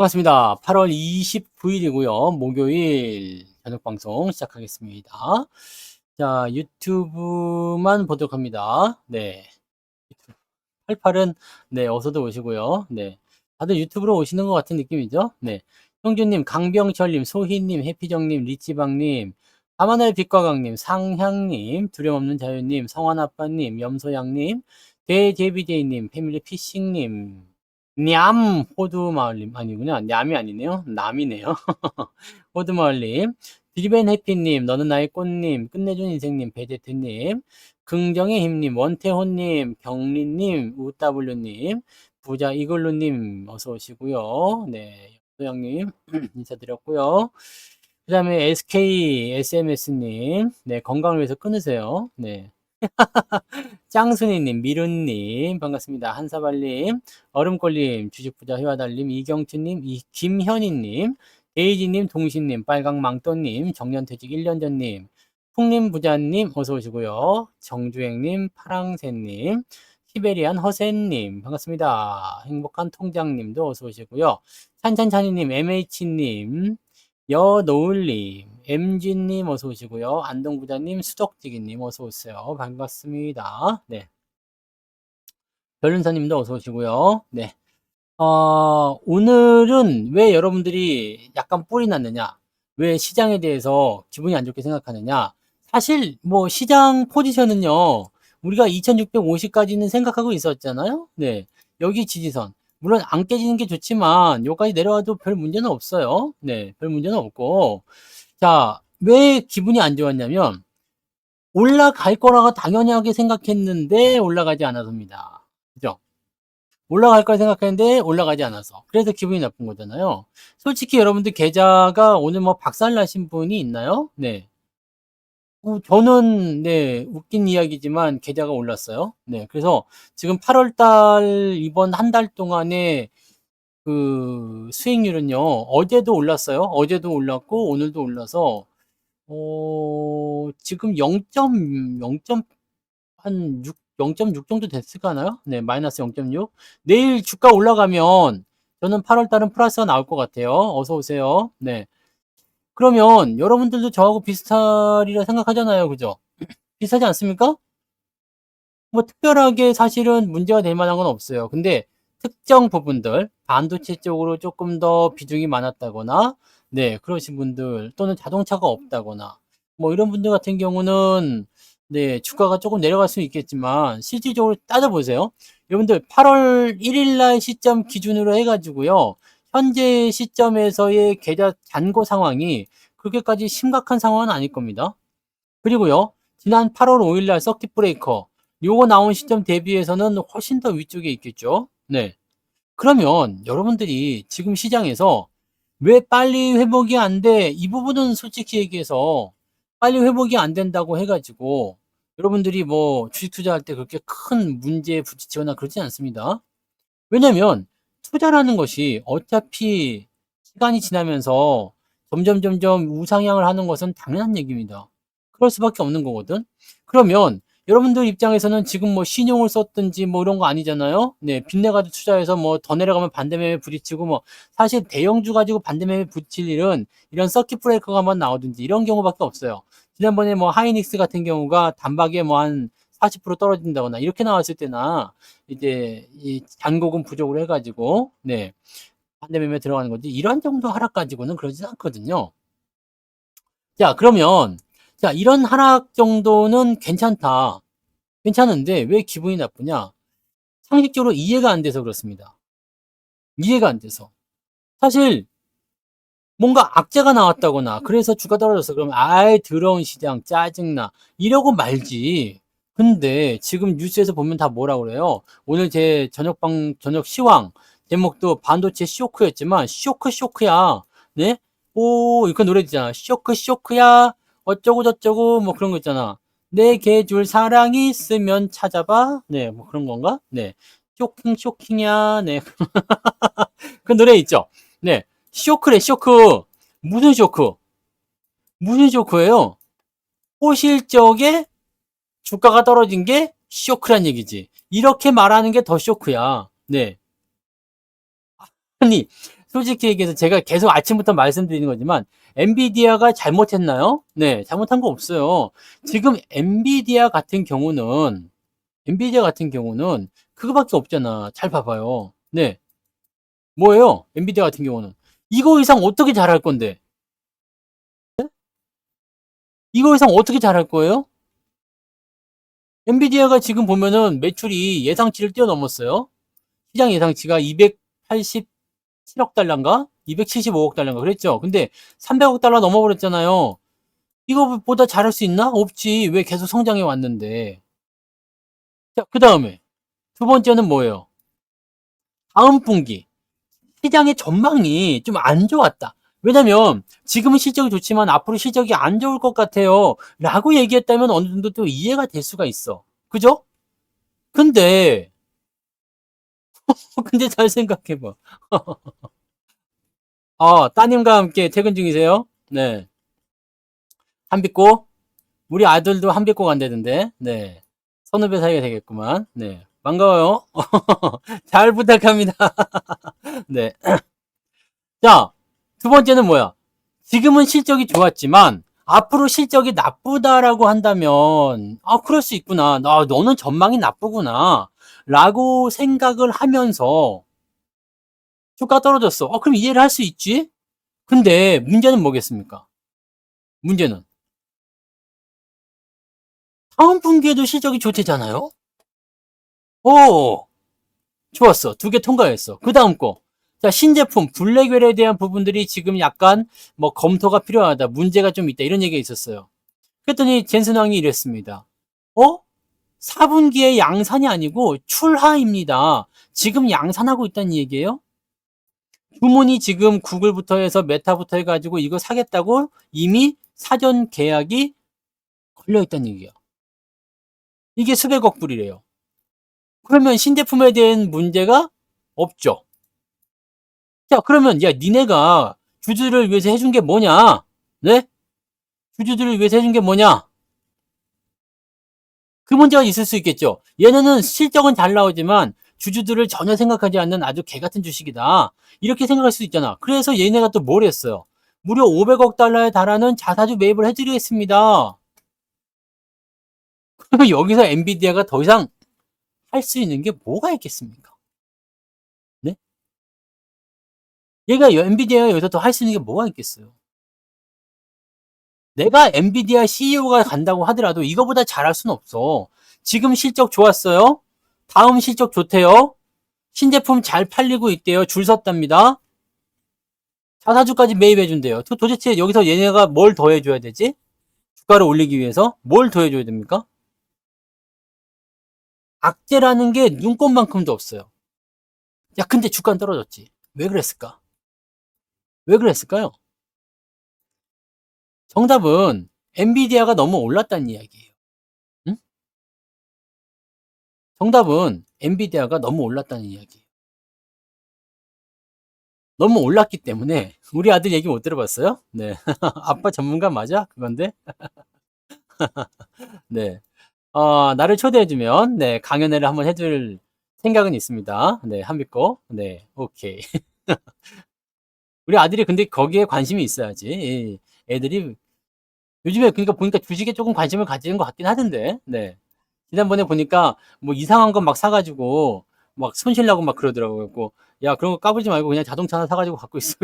반갑습니다. 8월 29일이고요. 목요일 저녁 방송 시작하겠습니다. 자, 유튜브만 보도록 합니다. 네. 88은 네, 어서도 오시고요. 네. 다들 유튜브로 오시는 것 같은 느낌이죠? 네. 형주님, 강병철님, 소희님, 해피정님, 리치방님, 밤하늘의 빛과 강님, 상향님, 두려움없는 자유님, 성환아빠님, 염소양님, 대제비제이님, 패밀리 피싱님, 냠 호두마을님 아니구나. 냠이 아니네요. 남이네요. 호두마을님, 드리벤 해피님, 너는 나의 꽃님, 끝내준 인생님, 베제트님, 긍정의 힘님, 원태호님, 경리님, 우따블루님, 부자 이글루님, 어서 오시고요. 네, 소영님 인사드렸고요. 그 다음에 SK SMS님, 네, 건강을 위해서 끊으세요. 네. 짱순이님, 미룬님, 반갑습니다. 한사발님, 얼음골님, 주식부자 회화달님, 이경춘님, 김현희님, 데이지님, 동신님, 빨강망토님, 정년퇴직 1년 전님, 풍림부자님, 어서 오시고요. 정주행님, 파랑새님, 시베리안 허세님, 반갑습니다. 행복한 통장님도 어서 오시고요. 찬찬찬이님, MH님, 여노을님, MG님 어서 오시고요. 안동부자님, 수덕지기님 어서 오세요. 반갑습니다. 네. 변륜사님도 어서 오시고요. 네. 오늘은 왜 여러분들이 약간 뿔이 났느냐? 왜 시장에 대해서 기분이 안 좋게 생각하느냐? 사실 뭐 시장 포지션은요. 우리가 2650까지는 생각하고 있었잖아요. 네. 여기 지지선. 물론 안 깨지는 게 좋지만 여기까지 내려와도 별 문제는 없어요. 네. 별 문제는 없고. 자, 왜 기분이 안 좋았냐면 올라갈 거라고 당연하게 생각했는데 올라가지 않아서입니다. 그죠? 올라갈 걸 생각했는데 올라가지 않아서. 그래서 기분이 나쁜 거잖아요. 솔직히 여러분들 계좌가 오늘 뭐 박살 나신 분이 있나요? 네. 저는 네, 웃긴 이야기지만 계좌가 올랐어요. 네. 그래서 지금 8월 달 이번 한 달 동안에 그 수익률은요. 어제도 올랐어요. 어제도 올랐고 오늘도 올라서 지금 0.0. 한 6, 0.6 정도 됐을까나요? 네, 마이너스 0.6. 내일 주가 올라가면 저는 8월 달은 플러스가 나올 것 같아요. 어서 오세요. 네. 그러면 여러분들도 저하고 비슷하리라 생각하잖아요. 그죠? 비슷하지 않습니까? 뭐 특별하게 사실은 문제가 될 만한 건 없어요. 근데 특정 부분들, 반도체 쪽으로 조금 더 비중이 많았다거나, 네, 그러신 분들, 또는 자동차가 없다거나, 뭐 이런 분들 같은 경우는, 네, 주가가 조금 내려갈 수 있겠지만, 실질적으로 따져보세요. 여러분들, 8월 1일 날 시점 기준으로 해가지고요, 현재 시점에서의 계좌 잔고 상황이 그렇게까지 심각한 상황은 아닐 겁니다. 그리고요, 지난 8월 5일 날 서킷 브레이커, 요거 나온 시점 대비해서는 훨씬 더 위쪽에 있겠죠. 네. 그러면 여러분들이 지금 시장에서 왜 빨리 회복이 안 돼? 이 부분은 솔직히 얘기해서 빨리 회복이 안 된다고 해가지고 여러분들이 뭐 주식 투자할 때 그렇게 큰 문제에 부딪히거나 그러지 않습니다. 왜냐면 투자라는 것이 어차피 시간이 지나면서 점점 우상향을 하는 것은 당연한 얘기입니다. 그럴 수밖에 없는 거거든. 그러면 여러분들 입장에서는 지금 뭐 신용을 썼든지 뭐 이런 거 아니잖아요. 네, 빚내가지고 투자해서 뭐 더 내려가면 반대매매 부딪히고 뭐 사실 대형주 가지고 반대매매 부딪힐 일은 이런 서킷 브레이커가 한번 나오든지 이런 경우밖에 없어요. 지난번에 뭐 하이닉스 같은 경우가 단박에 뭐 한 40% 떨어진다거나 이렇게 나왔을 때나 이제 이 잔고금 부족으로 해가지고 네, 반대매매 들어가는 거지 이런 정도 하락 가지고는 그러진 않거든요. 자, 그러면 자, 이런 하락 정도는 괜찮다. 괜찮은데 왜 기분이 나쁘냐? 상식적으로 이해가 안 돼서 그렇습니다. 이해가 안 돼서. 사실 뭔가 악재가 나왔다거나 그래서 주가 떨어졌어. 그러면 아이 더러운 시장 짜증나 이러고 말지. 근데 지금 뉴스에서 보면 다 뭐라 그래요? 오늘 제 저녁 시황 제목도 반도체 쇼크였지만 쇼크야. 네? 오, 이거 노래 있잖아. 쇼크야. 어쩌고 저쩌고 뭐 그런 거 있잖아. 내게 줄 사랑이 있으면 찾아봐. 네, 뭐 그런 건가? 네. 쇼킹이야. 네. 그 노래 있죠? 네. 쇼크래, 쇼크. 무슨 쇼크? 무슨 쇼크예요? 호실적에 주가가 떨어진 게 쇼크란 얘기지. 이렇게 말하는 게 더 쇼크야. 네. 아니, 솔직히 얘기해서 제가 계속 아침부터 말씀드리는 거지만 엔비디아가 잘못했나요? 네, 잘못한 거 없어요. 지금 엔비디아 같은 경우는 그거밖에 없잖아. 잘 봐봐요. 네, 뭐예요? 엔비디아 같은 경우는 이거 이상 어떻게 잘할 건데? 이거 이상 어떻게 잘할 거예요? 엔비디아가 지금 보면은 매출이 예상치를 뛰어넘었어요. 시장 예상치가 287억 달러인가? 275억 달러인가 그랬죠. 근데 300억 달러 넘어버렸잖아요. 이거보다 잘할 수 있나? 없지. 왜 계속 성장해 왔는데. 자, 그 다음에 두 번째는 뭐예요? 다음 분기 시장의 전망이 좀 안 좋았다. 왜냐면 지금은 실적이 좋지만 앞으로 실적이 안 좋을 것 같아요. 라고 얘기했다면 어느 정도 또 이해가 될 수가 있어. 그죠? 근데 근데 잘 생각해봐. 따님과 함께 퇴근 중이세요? 네. 한빛고? 우리 아들도 한빛고 간다던데. 네. 선후배 사이가 되겠구만. 네. 반가워요. 잘 부탁합니다. 네. 자, 두 번째는 뭐야? 지금은 실적이 좋았지만 앞으로 실적이 나쁘다라고 한다면 그럴 수 있구나. 너는 전망이 나쁘구나. 라고 생각을 하면서 주가 떨어졌어. 그럼 이해를 할 수 있지? 근데 문제는 뭐겠습니까? 문제는 다음 분기에도 실적이 좋대잖아요? 오, 좋았어. 두 개 통과했어. 그 다음 거. 자, 신제품, 블랙웰에 대한 부분들이 지금 약간 뭐 검토가 필요하다. 문제가 좀 있다. 이런 얘기가 있었어요. 그랬더니 젠슨 왕이 이랬습니다. 4분기에 양산이 아니고 출하입니다. 지금 양산하고 있다는 얘기예요? 주문이 지금 구글부터 해서 메타부터 해가지고 이거 사겠다고 이미 사전 계약이 걸려 있다는 얘기예요. 이게 수백억 불이래요. 그러면 신제품에 대한 문제가 없죠. 자, 그러면 야, 니네가 주주를 위해서 해준 게 뭐냐? 네? 주주들을 위해서 해준 게 뭐냐? 그 문제가 있을 수 있겠죠. 얘네는 실적은 잘 나오지만 주주들을 전혀 생각하지 않는 아주 개 같은 주식이다. 이렇게 생각할 수 있잖아. 그래서 얘네가 또 뭘 했어요? 무려 500억 달러에 달하는 자사주 매입을 해드리겠습니다. 그러면 여기서 엔비디아가 더 이상 할 수 있는 게 뭐가 있겠습니까? 네? 엔비디아가 여기서 더 할 수 있는 게 뭐가 있겠어요? 내가 엔비디아 CEO가 간다고 하더라도 이거보다 잘할 수는 없어. 지금 실적 좋았어요. 다음 실적 좋대요. 신제품 잘 팔리고 있대요. 줄 섰답니다. 자사주까지 매입해준대요. 도대체 여기서 얘네가 뭘 더 해줘야 되지? 주가를 올리기 위해서 뭘 더 해줘야 됩니까? 악재라는 게 눈꼽만큼도 없어요. 야, 근데 주가는 떨어졌지. 왜 그랬을까? 왜 그랬을까요? 정답은 엔비디아가 너무 올랐다는 이야기예요. 응? 정답은 엔비디아가 너무 올랐다는 이야기예요. 너무 올랐기 때문에 우리 아들 얘기 못 들어봤어요? 네. 아빠 전문가 맞아? 그건데? 네. 나를 초대해주면, 네, 강연회를 한번 해줄 생각은 있습니다. 네, 한빛고. 네, 오케이. 우리 아들이 근데 거기에 관심이 있어야지. 애들이 요즘에 그러니까 보니까 주식에 조금 관심을 가지는 것 같긴 하던데. 네. 지난번에 보니까 뭐 이상한 거 막 사가지고 막 손실나고 막 그러더라고요. 그래갖고 야, 그런 거 까불지 말고 그냥 자동차 하나 사가지고 갖고 있어.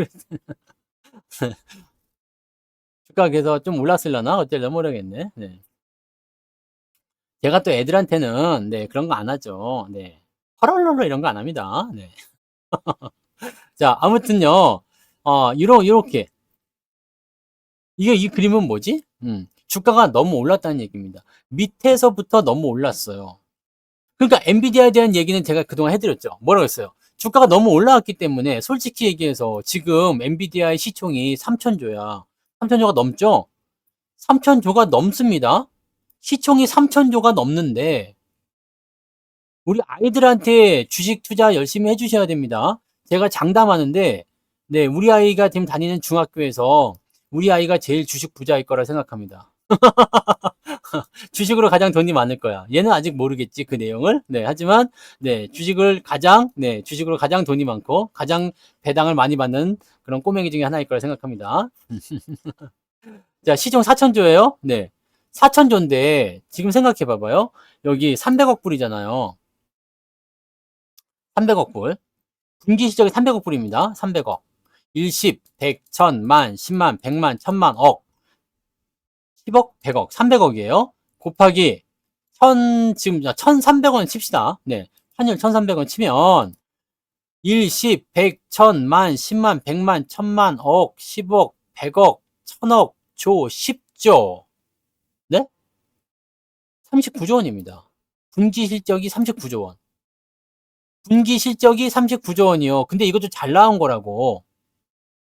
주가 그래서 좀 올랐을려나? 어쩔려 모르겠네. 네. 제가 또 애들한테는 네, 그런 거 안 하죠. 네. 헐헐헐 이런 거 안 합니다. 네. 자, 아무튼요. 요렇게. 이 그림은 뭐지? 주가가 너무 올랐다는 얘기입니다. 밑에서부터 너무 올랐어요. 그러니까 엔비디아에 대한 얘기는 제가 그동안 해드렸죠. 뭐라고 했어요? 주가가 너무 올라왔기 때문에 솔직히 얘기해서 지금 엔비디아의 시총이 3천조야. 3천조가 넘죠? 3천조가 넘습니다. 시총이 3천조가 넘는데 우리 아이들한테 주식 투자 열심히 해주셔야 됩니다. 제가 장담하는데 네, 우리 아이가 지금 다니는 중학교에서 우리 아이가 제일 주식 부자일 거라 생각합니다. 주식으로 가장 돈이 많을 거야. 얘는 아직 모르겠지, 그 내용을. 네, 하지만, 네, 주식으로 가장 돈이 많고, 가장 배당을 많이 받는 그런 꼬맹이 중에 하나일 거라 생각합니다. 자, 시총 4천조예요? 네. 4천조인데, 지금 생각해 봐봐요. 여기 300억 불이잖아요. 300억 불. 분기 실적이 300억 불입니다. 300억. 10, 100, 1000, 만, 10만, 100만, 1000만, 억. 10억, 100억, 300억이에요. 곱하기 1300원 칩시다. 네. 환율 1300원 치면 1, 10, 100, 1000, 만, 10만, 100만, 1000만, 억, 10억, 100억, 1000억, 조, 10조. 네? 39조 원입니다. 분기 실적이 39조 원. 분기 실적이 39조 원이요. 근데 이것도 잘 나온 거라고.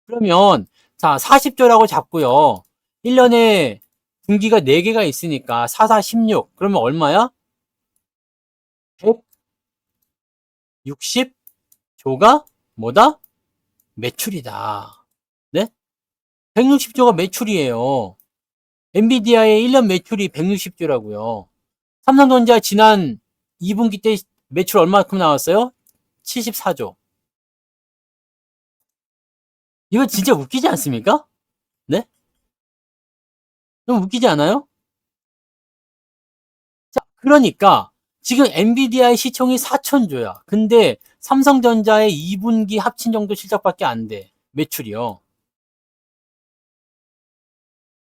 그러면 자, 40조라고 잡고요. 1년에 분기가 4개가 있으니까 4, 4, 16. 그러면 얼마야? 160조가 뭐다? 매출이다. 네? 160조가 매출이에요. 엔비디아의 1년 매출이 160조라고요. 삼성전자 지난 2분기 때 매출 얼마큼 나왔어요? 74조. 이거 진짜 웃기지 않습니까? 네? 좀 웃기지 않아요? 자, 그러니까 지금 엔비디아의 시총이 4천조야. 근데 삼성전자의 2분기 합친 정도 실적밖에 안 돼. 매출이요.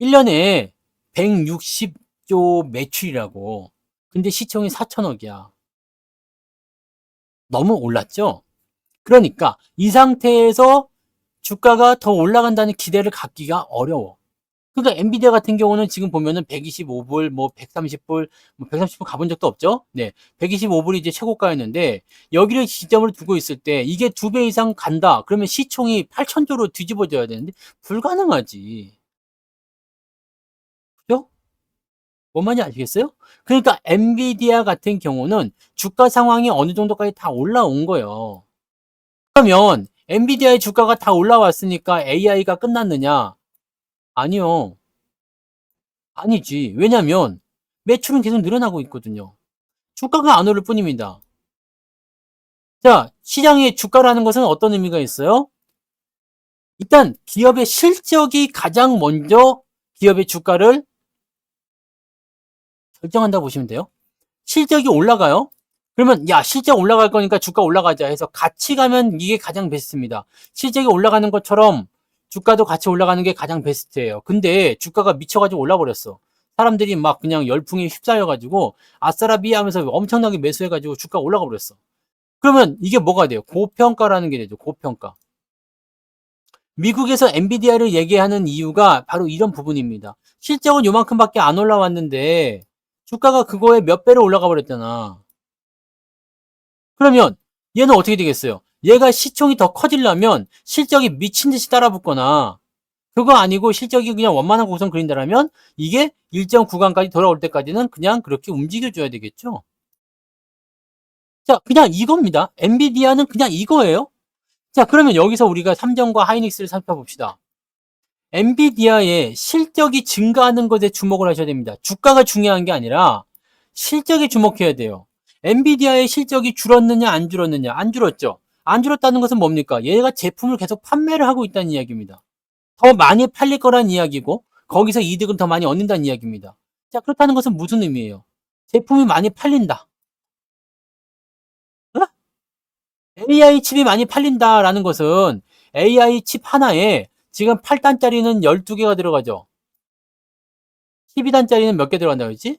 1년에 160조 매출이라고. 근데 시총이 4천억이야. 너무 올랐죠? 그러니까 이 상태에서 주가가 더 올라간다는 기대를 갖기가 어려워. 그러니까 엔비디아 같은 경우는 지금 보면은 125불, 뭐 130불, 뭐 130불 가본 적도 없죠? 네. 125불이 이제 최고가였는데 여기를 지점으로 두고 있을 때 이게 2배 이상 간다. 그러면 시총이 8천조로 뒤집어져야 되는데 불가능하지. 그죠? 뭔 말인지 아시겠어요? 그러니까 엔비디아 같은 경우는 주가 상황이 어느 정도까지 다 올라온 거예요. 그러면 엔비디아의 주가가 다 올라왔으니까 AI가 끝났느냐? 아니요. 아니지. 왜냐면 매출은 계속 늘어나고 있거든요. 주가가 안 오를 뿐입니다. 자, 시장의 주가라는 것은 어떤 의미가 있어요? 일단 기업의 실적이 가장 먼저 기업의 주가를 결정한다고 보시면 돼요. 실적이 올라가요. 그러면 야, 실적 올라갈 거니까 주가 올라가자 해서 같이 가면 이게 가장 베스트입니다. 실적이 올라가는 것처럼 주가도 같이 올라가는 게 가장 베스트예요. 근데 주가가 미쳐가지고 올라버렸어. 사람들이 막 그냥 열풍에 휩싸여가지고 아싸라비 하면서 엄청나게 매수해가지고 주가 올라가 버렸어. 그러면 이게 뭐가 돼요? 고평가라는 게 되죠. 고평가. 미국에서 엔비디아를 얘기하는 이유가 바로 이런 부분입니다. 실적은 요만큼밖에 안 올라왔는데 주가가 그거에 몇 배로 올라가 버렸잖아. 그러면 얘는 어떻게 되겠어요? 얘가 시총이 더 커지려면 실적이 미친 듯이 따라붙거나 그거 아니고 실적이 그냥 원만한 곡선 그린다라면 이게 일정 구간까지 돌아올 때까지는 그냥 그렇게 움직여줘야 되겠죠. 자, 그냥 이겁니다. 엔비디아는 그냥 이거예요. 자, 그러면 여기서 우리가 삼성과 하이닉스를 살펴봅시다. 엔비디아의 실적이 증가하는 것에 주목을 하셔야 됩니다. 주가가 중요한 게 아니라 실적에 주목해야 돼요. 엔비디아의 실적이 줄었느냐 안 줄었느냐? 안 줄었죠. 안 줄었다는 것은 뭡니까? 얘가 제품을 계속 판매를 하고 있다는 이야기입니다. 더 많이 팔릴 거란 이야기고 거기서 이득을 더 많이 얻는다는 이야기입니다. 자, 그렇다는 것은 무슨 의미예요? 제품이 많이 팔린다. 어? AI 칩이 많이 팔린다라는 것은 AI 칩 하나에 지금 8단짜리는 12개가 들어가죠. 12단짜리는 몇 개 들어간다고 했지?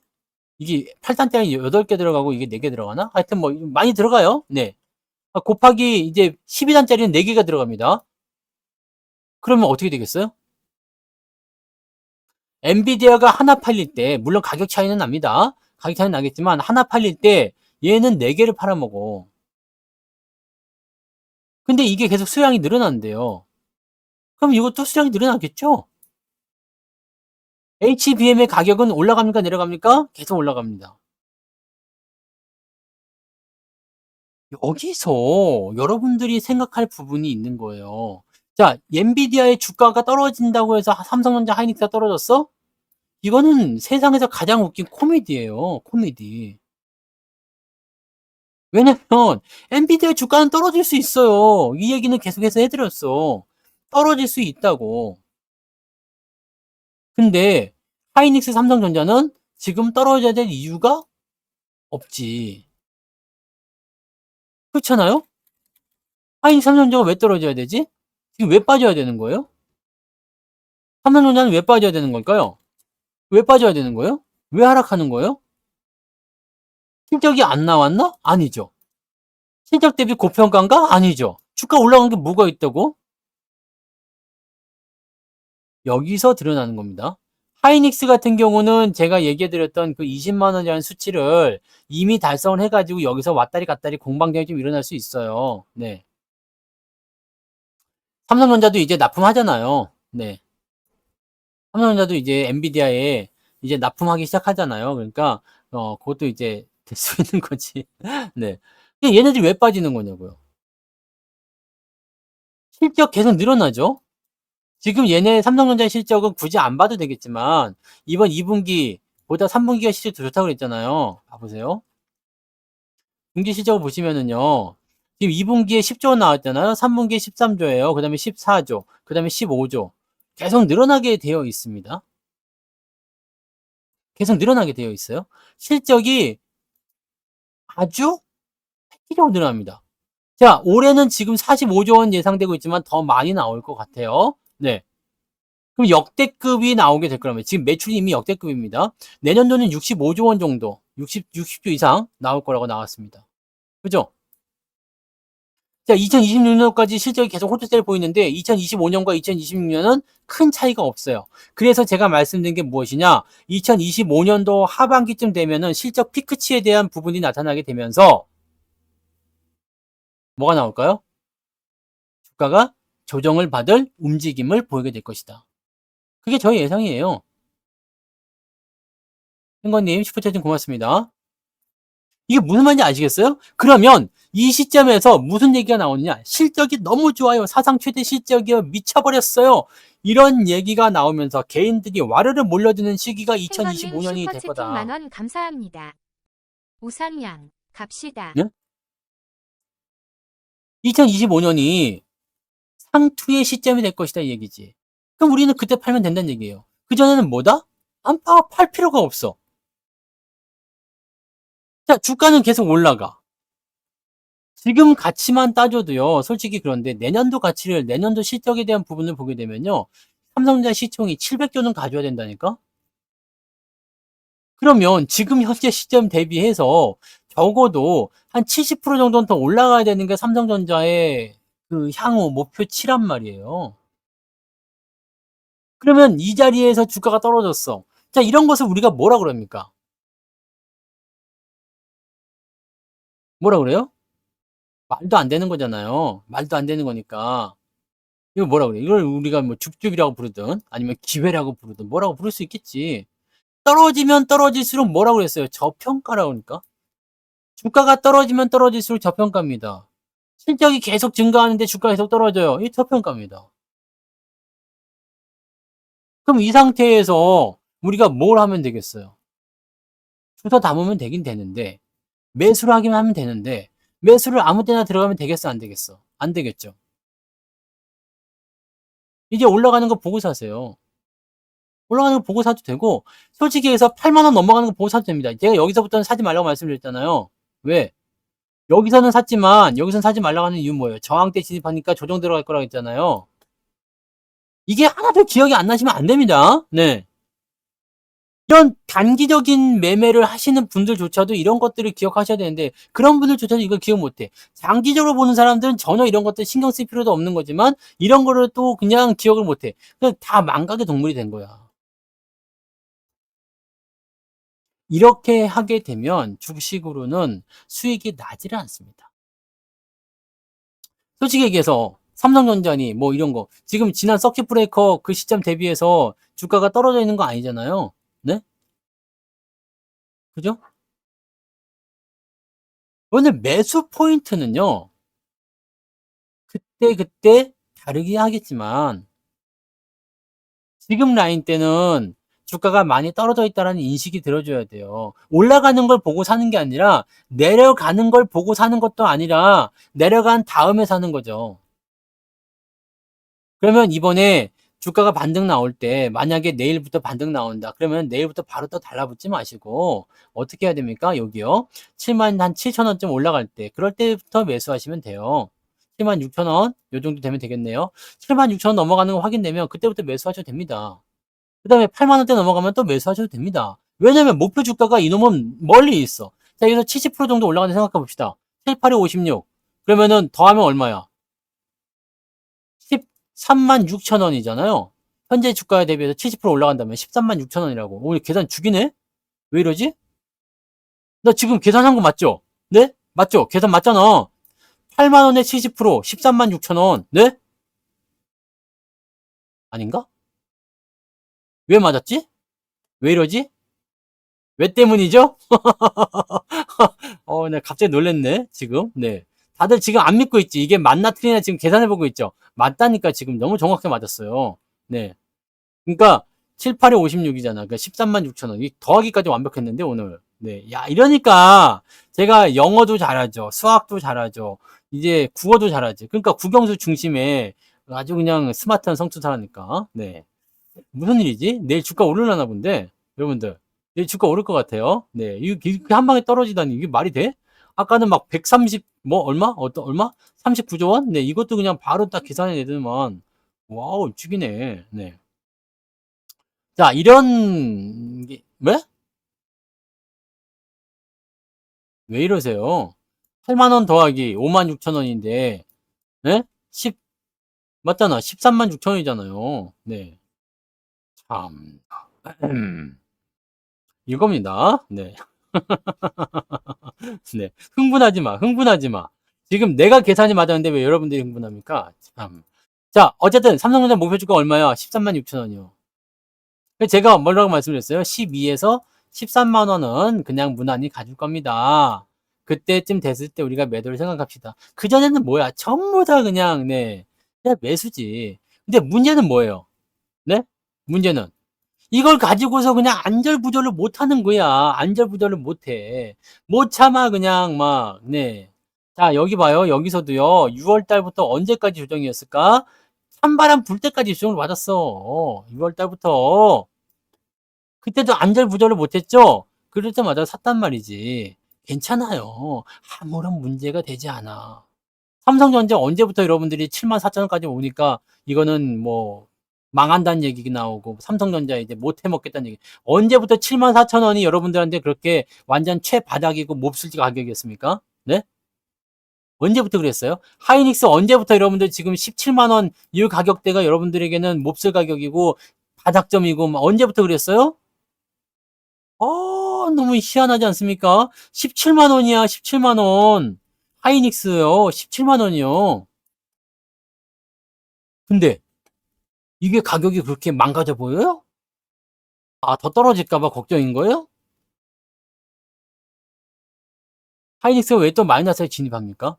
이게 8단짜리 8개 들어가고 이게 4개 들어가나? 하여튼 뭐 많이 들어가요. 네. 곱하기 이제 12단짜리는 4개가 들어갑니다. 그러면 어떻게 되겠어요? 엔비디아가 하나 팔릴 때 물론 가격 차이는 납니다. 가격 차이는 나겠지만 하나 팔릴 때 얘는 4개를 팔아먹어. 근데 이게 계속 수량이 늘어난대요. 그럼 이것도 수량이 늘어나겠죠? HBM의 가격은 올라갑니까 내려갑니까? 계속 올라갑니다. 여기서 여러분들이 생각할 부분이 있는 거예요. 자, 엔비디아의 주가가 떨어진다고 해서 삼성전자 하이닉스가 떨어졌어? 이거는 세상에서 가장 웃긴 코미디예요, 코미디. 왜냐면 엔비디아 주가는 떨어질 수 있어요. 이 얘기는 계속해서 해 드렸어. 떨어질 수 있다고. 근데 하이닉스, 삼성전자는 지금 떨어져야 될 이유가 없지. 그렇잖아요? 하이닉스, 삼성전자가 왜 떨어져야 되지? 지금 왜 빠져야 되는 거예요? 삼성전자는 왜 빠져야 되는 걸까요? 왜 빠져야 되는 거예요? 왜 하락하는 거예요? 실적이 안 나왔나? 아니죠. 실적 대비 고평가인가? 아니죠. 주가 올라간 게 뭐가 있다고? 여기서 드러나는 겁니다. 하이닉스 같은 경우는 제가 얘기해드렸던 그 20만 원이라는 수치를 이미 달성을 해가지고 여기서 왔다리 갔다리 공방전이 좀 일어날 수 있어요. 네. 삼성전자도 이제 납품하잖아요. 네. 삼성전자도 이제 엔비디아에 이제 납품하기 시작하잖아요. 그러니까 그것도 이제 될 수 있는 거지. 네. 근데 얘네들이 왜 빠지는 거냐고요. 실적 계속 늘어나죠. 지금 얘네 삼성전자 실적은 굳이 안 봐도 되겠지만 이번 2분기보다 3분기가 실적이 더 좋다고 그랬잖아요. 봐보세요. 분기 실적을 보시면은요. 지금 2분기에 10조 원 나왔잖아요. 3분기에 13조예요. 그 다음에 14조, 그 다음에 15조. 계속 늘어나게 되어 있습니다. 계속 늘어나게 되어 있어요. 실적이 아주 획기적으로 늘어납니다. 자, 올해는 지금 45조 원 예상되고 있지만 더 많이 나올 것 같아요. 네. 그럼 역대급이 나오게 될 거라면 지금 매출이 이미 역대급입니다. 내년도는 65조 원 정도, 60조 이상 나올 거라고 나왔습니다. 그죠? 자, 2026년까지 실적이 계속 호조세를 보이는데 2025년과 2026년은 큰 차이가 없어요. 그래서 제가 말씀드린 게 무엇이냐? 2025년도 하반기쯤 되면은 실적 피크치에 대한 부분이 나타나게 되면서 뭐가 나올까요? 주가가 조정을 받을 움직임을 보이게 될 것이다. 그게 저의 예상이에요. 행건님 슈퍼챗 고맙습니다. 이게 무슨 말인지 아시겠어요? 그러면 이 시점에서 무슨 얘기가 나오느냐? 실적이 너무 좋아요. 사상 최대 실적이요. 미쳐버렸어요. 이런 얘기가 나오면서 개인들이 와르르 몰려드는 시기가 행건님 2025년이 될 슈퍼채팅 거다. 만원 감사합니다. 우상향 갑시다. 네? 2025년이 상투의 시점이 될 것이다 이 얘기지. 그럼 우리는 그때 팔면 된다는 얘기예요. 그전에는 뭐다? 팔 필요가 없어. 자, 주가는 계속 올라가. 지금 가치만 따져도요, 솔직히 그런데 내년도 가치를, 내년도 실적에 대한 부분을 보게 되면요, 삼성전자 시총이 700조는 가져야 된다니까? 그러면 지금 현재 시점 대비해서 적어도 한 70% 정도는 더 올라가야 되는 게 삼성전자의 그 향후 목표치란 말이에요. 그러면 이 자리에서 주가가 떨어졌어. 자, 이런 것을 우리가 뭐라 그럽니까? 뭐라 그래요? 말도 안 되는 거잖아요. 말도 안 되는 거니까. 이거 뭐라 그래? 이걸 우리가 뭐 줍줍이라고 부르든 아니면 기회라고 부르든 뭐라고 부를 수 있겠지. 떨어지면 떨어질수록 뭐라고 그랬어요? 저평가라고 그러니까. 주가가 떨어지면 떨어질수록 저평가입니다. 실적이 계속 증가하는데 주가가 계속 떨어져요. 이 저평가입니다. 그럼 이 상태에서 우리가 뭘 하면 되겠어요? 주서 담으면 되긴 되는데 매수를 하기만 하면 되는데 매수를 아무 때나 들어가면 되겠어 안 되겠어? 안 되겠죠. 이제 올라가는 거 보고 사세요. 올라가는 거 보고 사도 되고 솔직히 해서 8만 원 넘어가는 거 보고 사도 됩니다. 제가 여기서부터는 사지 말라고 말씀드렸잖아요. 왜? 여기서는 샀지만 여기서는 사지 말라고 하는 이유는 뭐예요? 저항 때 진입하니까 조정 들어갈 거라고 했잖아요. 이게 하나도 기억이 안 나시면 안 됩니다. 네. 이런 단기적인 매매를 하시는 분들조차도 이런 것들을 기억하셔야 되는데 그런 분들조차도 이걸 기억 못해. 장기적으로 보는 사람들은 전혀 이런 것들 신경 쓸 필요도 없는 거지만 이런 거를 또 그냥 기억을 못해. 그냥 다 망각의 동물이 된 거야. 이렇게 하게 되면 주식으로는 수익이 나지를 않습니다. 솔직히 얘기해서 삼성전자니 뭐 이런 거 지금 지난 서킷 브레이커 그 시점 대비해서 주가가 떨어져 있는 거 아니잖아요. 네? 그죠? 오늘 매수 포인트는요. 그때 다르게 하겠지만 지금 라인 때는 주가가 많이 떨어져 있다는 인식이 들어줘야 돼요. 올라가는 걸 보고 사는 게 아니라 내려가는 걸 보고 사는 것도 아니라 내려간 다음에 사는 거죠. 그러면 이번에 주가가 반등 나올 때 만약에 내일부터 반등 나온다. 그러면 내일부터 바로 또 달라붙지 마시고 어떻게 해야 됩니까? 여기요. 7만 한 7천 원쯤 올라갈 때 그럴 때부터 매수하시면 돼요. 7만 6천 원 요 정도 되면 되겠네요. 7만 6천 원 넘어가는 거 확인되면 그때부터 매수하셔도 됩니다. 그 다음에 8만 원대 넘어가면 또 매수하셔도 됩니다. 왜냐면 목표 주가가 이놈은 멀리 있어. 자, 여기서 70% 정도 올라가는데 생각해 봅시다. 7, 8이 56. 그러면은 더하면 얼마야? 13만 6천 원이잖아요. 현재 주가에 대비해서 70% 올라간다면 13만 6천 원이라고. 오늘 계산 죽이네? 왜 이러지? 나 지금 계산한 거 맞죠? 네? 맞죠? 계산 맞잖아. 8만 원에 70%, 13만 6천 원. 네? 아닌가? 왜 맞았지? 왜 이러지? 왜 때문이죠? 네, 갑자기 놀랬네, 지금. 네. 다들 지금 안 믿고 있지. 이게 맞나 틀리나 지금 계산해보고 있죠. 맞다니까 지금 너무 정확하게 맞았어요. 네. 그러니까 7, 8이 56이잖아. 그러니까 13만 6천 원. 이 더하기까지 완벽했는데 오늘. 네. 야, 이러니까 제가 영어도 잘하죠. 수학도 잘하죠. 이제 국어도 잘하지. 그러니까 국영수 중심에 아주 그냥 스마트한 성투사라니까. 네. 무슨 일이지? 내일 주가 오르려나 본데. 여러분들. 내일 주가 오를 것 같아요. 네. 이게 한 방에 떨어지다니 이게 말이 돼? 아까는 막 130, 뭐, 얼마? 39조 원? 네. 이것도 그냥 바로 딱 계산해 내더만. 와우, 죽이네. 네. 자, 이런 게, 왜? 왜 이러세요? 8만 원 더하기 5만 6천 원인데, 네? 10, 맞잖아. 13만 6천 원이잖아요. 네. 참. 이겁니다. 네. 네. 흥분하지 마. 흥분하지 마. 지금 내가 계산이 맞았는데 왜 여러분들이 흥분합니까? 참. 자, 어쨌든 삼성전자 목표주가 얼마야? 13만 6천 원이요. 제가 뭐라고 말씀드렸어요? 12에서 13만 원은 그냥 무난히 가질 겁니다. 그때쯤 됐을 때 우리가 매도를 생각합시다. 그전에는 뭐야? 전부 다 그냥, 네. 그냥 매수지. 근데 문제는 뭐예요? 네? 문제는 이걸 가지고서 그냥 안절부절을 못 하는 거야. 안절부절을 못 해. 못 참아, 그냥 막, 네. 자, 여기 봐요. 여기서도요. 6월 달부터 언제까지 조정이었을까? 찬바람 불 때까지 조정을 받았어. 6월 달부터. 그때도 안절부절을 못했죠? 그럴 때마다 샀단 말이지. 괜찮아요. 아무런 문제가 되지 않아. 삼성전자 언제부터 여러분들이 7만 4천 원까지 오니까 이거는 뭐 망한다는 얘기 나오고 삼성전자 이제 못 해먹겠다는 얘기. 언제부터 7만 4천 원이 여러분들한테 그렇게 완전 최바닥이고 몹쓸 가격이었습니까? 네? 언제부터 그랬어요? 하이닉스 언제부터 여러분들 지금 17만 원 이 가격대가 여러분들에게는 몹쓸 가격이고 바닥점이고 언제부터 그랬어요? 너무 희한하지 않습니까? 17만 원이야, 17만 원. 하이닉스요, 17만 원이요. 근데 이게 가격이 그렇게 망가져 보여요? 아, 더 떨어질까봐 걱정인 거예요? 하이닉스가 왜 또 마이너스에 진입합니까?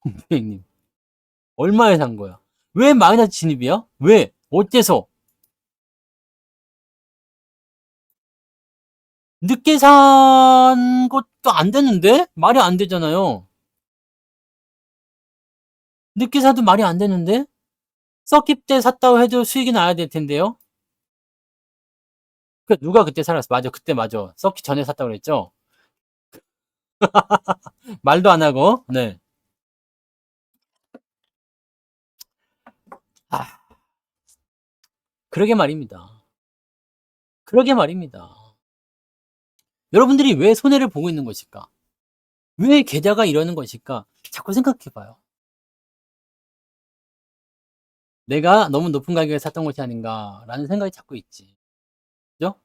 선생님, 얼마에 산 거야? 왜 마이너스 진입이야? 왜? 어째서? 늦게 산 것도 안 되는데? 말이 안 되잖아요. 늦게 사도 말이 안 되는데? 서킷 때 샀다고 해도 수익이 나야 될 텐데요? 누가 그때 살았어? 맞아, 그때 맞아. 서킷 전에 샀다고 그랬죠? 말도 안 하고, 네. 아, 그러게 말입니다. 그러게 말입니다. 여러분들이 왜 손해를 보고 있는 것일까? 왜 계좌가 이러는 것일까? 자꾸 생각해 봐요. 내가 너무 높은 가격에 샀던 것이 아닌가라는 생각이 자꾸 있지. 그죠?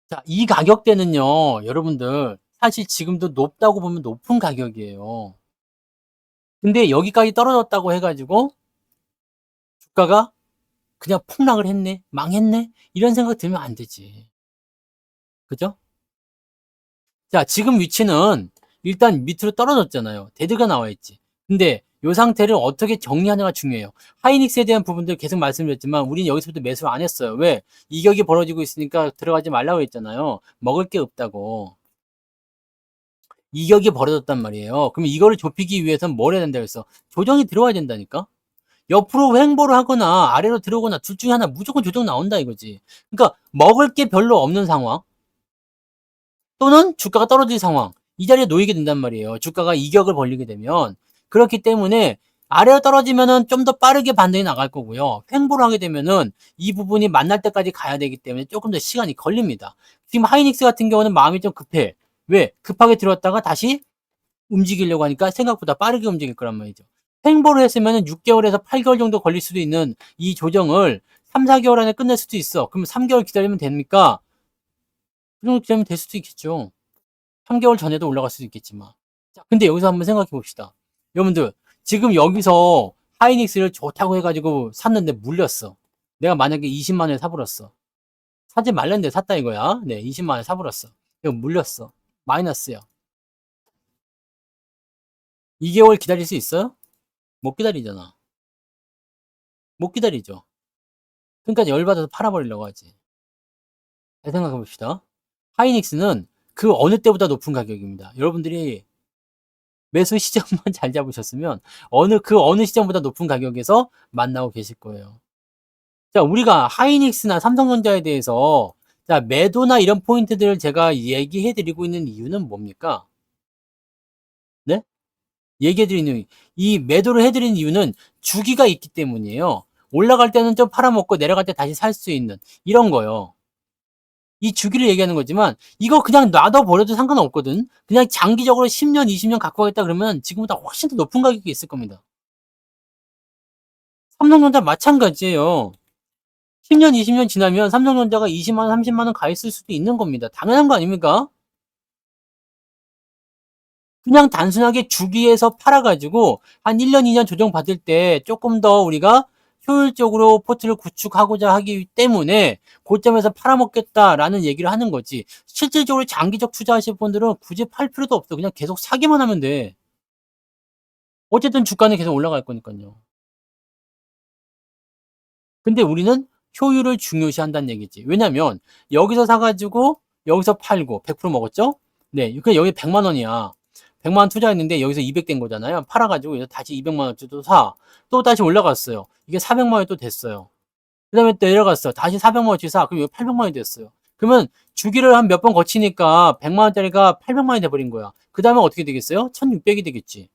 자, 이 가격대는요, 여러분들, 사실 지금도 높다고 보면 높은 가격이에요. 근데 여기까지 떨어졌다고 해가지고, 주가가 그냥 폭락을 했네? 망했네? 이런 생각 들면 안 되지. 그죠? 자, 지금 위치는 일단 밑으로 떨어졌잖아요. 데드가 나와 있지. 근데 이 상태를 어떻게 정리하느냐가 중요해요. 하이닉스에 대한 부분들 계속 말씀드렸지만 우리는 여기서부터 매수를 안 했어요. 왜? 이격이 벌어지고 있으니까 들어가지 말라고 했잖아요. 먹을 게 없다고. 이격이 벌어졌단 말이에요. 그럼 이거를 좁히기 위해서는 뭘 해야 된다 그랬어? 조정이 들어와야 된다니까? 옆으로 횡보를 하거나 아래로 들어오거나 둘 중에 하나 무조건 조정 나온다 이거지. 그러니까 먹을 게 별로 없는 상황 또는 주가가 떨어질 상황, 이 자리에 놓이게 된단 말이에요. 주가가 이격을 벌리게 되면. 그렇기 때문에 아래로 떨어지면은 좀 더 빠르게 반등이 나갈 거고요. 횡보를 하게 되면은 이 부분이 만날 때까지 가야 되기 때문에 조금 더 시간이 걸립니다. 지금 하이닉스 같은 경우는 마음이 좀 급해. 왜? 급하게 들어왔다가 다시 움직이려고 하니까 생각보다 빠르게 움직일 거란 말이죠. 횡보를 했으면 6개월에서 8개월 정도 걸릴 수도 있는 이 조정을 3, 4개월 안에 끝낼 수도 있어. 그럼 3개월 기다리면 됩니까? 그 정도 기다리면 될 수도 있겠죠. 3개월 전에도 올라갈 수도 있겠지만. 자, 근데 여기서 한번 생각해 봅시다. 여러분들, 지금 여기서 하이닉스를 좋다고 해가지고 샀는데 물렸어. 내가 만약에 20만 원에 사버렸어. 사지 말랬는데 샀다 이거야. 네, 20만 원에 사버렸어. 이거 물렸어. 마이너스야. 2개월 기다릴 수 있어요? 못 기다리잖아. 못 기다리죠. 그러니까 열받아서 팔아버리려고 하지. 잘 생각해 봅시다. 하이닉스는 그 어느 때보다 높은 가격입니다. 여러분들이 매수 시점만 잘 잡으셨으면 그 어느 시점보다 높은 가격에서 만나고 계실 거예요. 자, 우리가 하이닉스나 삼성전자에 대해서 자, 매도나 이런 포인트들을 제가 얘기해 드리고 있는 이유는 뭡니까? 네? 얘기해 드리는 이 매도를 해 드리는 이유는 주기가 있기 때문이에요. 올라갈 때는 좀 팔아먹고 내려갈 때 다시 살 수 있는 이런 거요. 이 주기를 얘기하는 거지만 이거 그냥 놔둬 버려도 상관없거든. 그냥 장기적으로 10년, 20년 갖고 가겠다 그러면 지금보다 훨씬 더 높은 가격이 있을 겁니다. 삼성전자 마찬가지예요. 10년, 20년 지나면 삼성전자가 20만 원, 30만 원 가 있을 수도 있는 겁니다. 당연한 거 아닙니까? 그냥 단순하게 주기에서 팔아가지고 한 1년, 2년 조정 받을 때 조금 더 우리가 효율적으로 포트를 구축하고자 하기 때문에 고점에서 팔아먹겠다라는 얘기를 하는 거지. 실질적으로 장기적 투자하실 분들은 굳이 팔 필요도 없어. 그냥 계속 사기만 하면 돼. 어쨌든 주가는 계속 올라갈 거니까요. 근데 우리는 효율을 중요시한다는 얘기지. 왜냐면 여기서 사가지고 여기서 팔고 100% 먹었죠? 네, 그러니까 여기 100만 원이야. 100만 원 투자했는데 여기서 200 된 거잖아요. 팔아가지고 다시 200만 원짜리 또 사. 또 다시 올라갔어요. 이게 400만 원이 또 됐어요. 그 다음에 또 내려갔어. 다시 400만 원치 사. 그럼 여기 800만 원이 됐어요. 그러면 주기를 한 몇 번 거치니까 100만 원짜리가 800만 원이 돼버린 거야. 그 다음에 어떻게 되겠어요? 1600이 되겠지.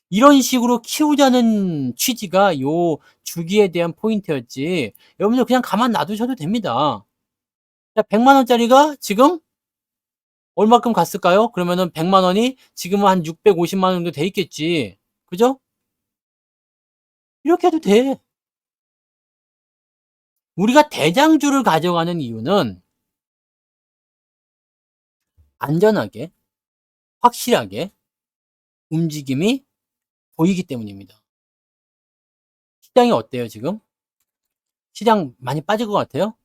이런 식으로 키우자는 취지가 요 주기에 대한 포인트였지. 여러분들 그냥 가만 놔두셔도 됩니다. 자, 100만 원짜리가 지금 얼마큼 갔을까요? 그러면은 100만 원이 지금은 한 650만 원 정도 돼 있겠지. 그죠? 이렇게 해도 돼. 우리가 대장주를 가져가는 이유는 안전하게, 확실하게 움직임이 보이기 때문입니다. 시장이 어때요, 지금? 시장 많이 빠질 것 같아요?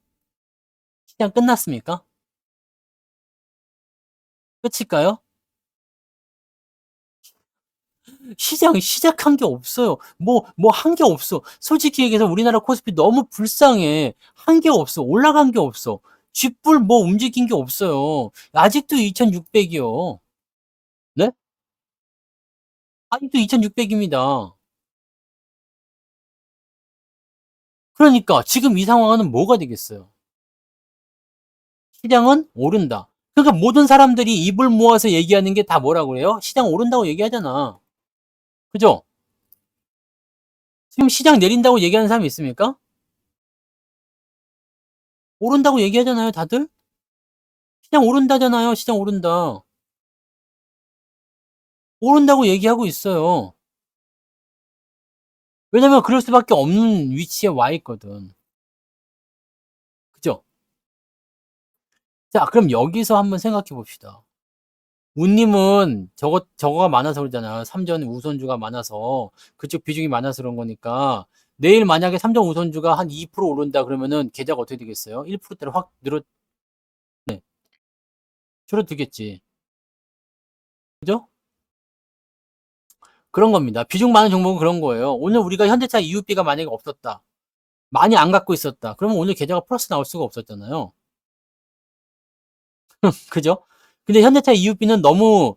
시장 끝났습니까? 끝일까요? 시장 시작한 게 없어요. 한 게 없어. 솔직히 얘기해서 우리나라 코스피 너무 불쌍해. 한 게 없어. 올라간 게 없어. 쥐뿔 움직인 게 없어요. 아직도 2600이요. 네? 아직도 2600입니다. 그러니까 지금 이 상황은 뭐가 되겠어요? 시장은 오른다. 그러니까 모든 사람들이 입을 모아서 얘기하는 게 다 뭐라고 그래요? 시장 오른다고 얘기하잖아. 그죠? 지금 시장 내린다고 얘기하는 사람이 있습니까? 오른다고 얘기하잖아요, 다들? 시장 오른다잖아요. 시장 오른다. 오른다고 얘기하고 있어요. 왜냐면 그럴 수밖에 없는 위치에 와 있거든. 그죠? 자, 그럼 여기서 한번 생각해 봅시다. 운님은 저거가 많아서 그러잖아. 삼전 우선주가 많아서 그쪽 비중이 많아서 그런 거니까 내일 만약에 삼전 우선주가 한 2% 오른다 그러면은 계좌가 어떻게 되겠어요? 1%대로 확 네, 줄어들겠지. 그죠? 그런 겁니다. 비중 많은 종목은 그런 거예요. 오늘 우리가 현대차 EUB가 만약에 없었다. 많이 안 갖고 있었다. 그러면 오늘 계좌가 플러스 나올 수가 없었잖아요. 그죠? 근데 현대차 EUB는 너무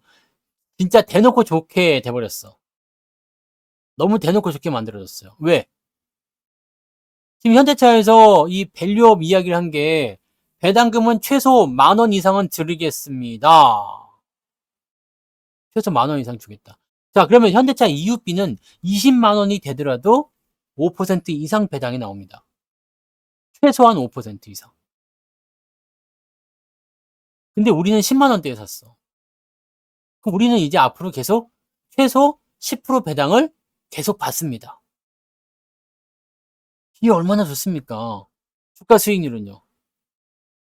진짜 대놓고 좋게 돼버렸어. 너무 대놓고 좋게 만들어졌어요. 왜? 지금 현대차에서 이 밸류업 이야기를 한 게 배당금은 최소 10,000원 이상은 드리겠습니다. 최소 10,000원 이상 주겠다. 자, 그러면 현대차 EUB는 20만 원이 되더라도 5% 이상 배당이 나옵니다. 최소한 5% 이상. 근데 우리는 10만 원대에 샀어. 그럼 우리는 이제 앞으로 계속 최소 10% 배당을 계속 받습니다. 이게 얼마나 좋습니까? 주가 수익률은요.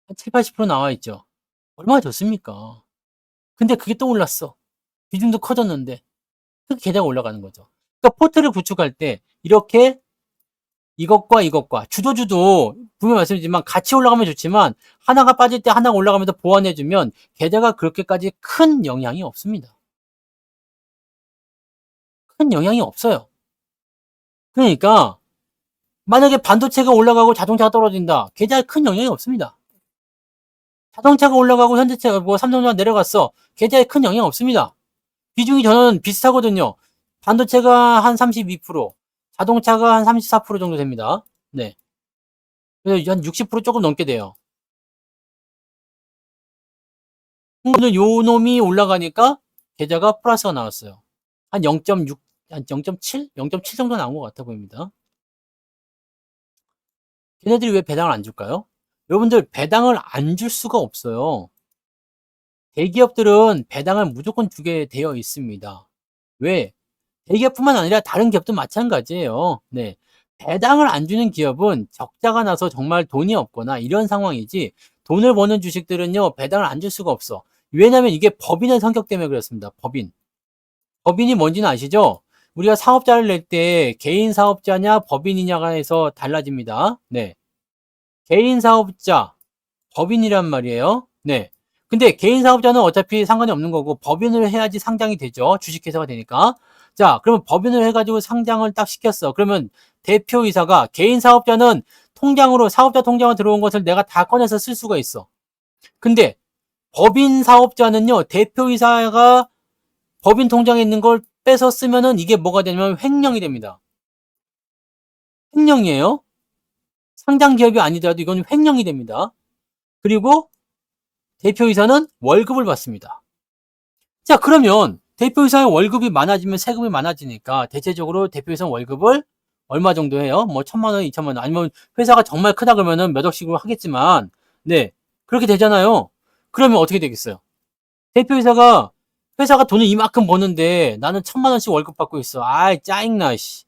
한 7, 80% 나와 있죠. 얼마나 좋습니까? 근데 그게 또 올랐어. 비중도 커졌는데 그 계좌가 올라가는 거죠. 그러니까 포트를 구축할 때 이렇게 이것과 주도주도 분명히 말씀드리지만 같이 올라가면 좋지만 하나가 빠질 때 하나가 올라가면서 보완해주면 계좌가 그렇게까지 큰 영향이 없습니다. 큰 영향이 없어요. 그러니까 만약에 반도체가 올라가고 자동차가 떨어진다. 계좌에 큰 영향이 없습니다. 자동차가 올라가고 현대차가 삼성전자 내려갔어. 계좌에 큰 영향 없습니다. 비중이 저는 비슷하거든요. 반도체가 한 32%, 자동차가 한 34% 정도 됩니다. 네. 그래서 한 60% 조금 넘게 돼요. 오늘 요 놈이 올라가니까 계좌가 플러스가 나왔어요. 한 0.6, 한 0.7? 0.7 정도 나온 것 같아 보입니다. 걔네들이 왜 배당을 안 줄까요? 여러분들 배당을 안 줄 수가 없어요. 대기업들은 배당을 무조건 주게 되어 있습니다. 왜? 대기업뿐만 아니라 다른 기업도 마찬가지예요. 네. 배당을 안 주는 기업은 적자가 나서 정말 돈이 없거나 이런 상황이지 돈을 버는 주식들은요 배당을 안 줄 수가 없어. 왜냐면 이게 법인의 성격 때문에 그렇습니다. 법인. 법인이 뭔지는 아시죠? 우리가 사업자를 낼 때 개인 사업자냐 법인이냐가 해서 달라집니다. 네. 개인 사업자, 법인이란 말이에요. 네. 근데 개인 사업자는 어차피 상관이 없는 거고 법인을 해야지 상장이 되죠. 주식회사가 되니까. 자, 그러면 법인을 해가지고 상장을 딱 시켰어. 그러면 대표이사가 개인 사업자는 통장으로 사업자 통장으로 들어온 것을 내가 다 꺼내서 쓸 수가 있어. 근데 법인 사업자는요. 대표이사가 법인 통장에 있는 걸 빼서 쓰면은 이게 뭐가 되냐면 횡령이 됩니다. 횡령이에요. 상장 기업이 아니더라도 이건 횡령이 됩니다. 그리고 대표이사는 월급을 받습니다. 자, 그러면 대표이사의 월급이 많아지면 세금이 많아지니까 대체적으로 대표이사 월급을 얼마 정도 해요? 뭐 1,000만 원, 2,000만 원, 아니면 회사가 정말 크다 그러면은 몇 억씩으로 하겠지만, 네, 그렇게 되잖아요. 그러면 어떻게 되겠어요? 대표이사가 회사가 돈을 이만큼 버는데 나는 1,000만 원씩 월급 받고 있어. 아이, 짜증나, 씨.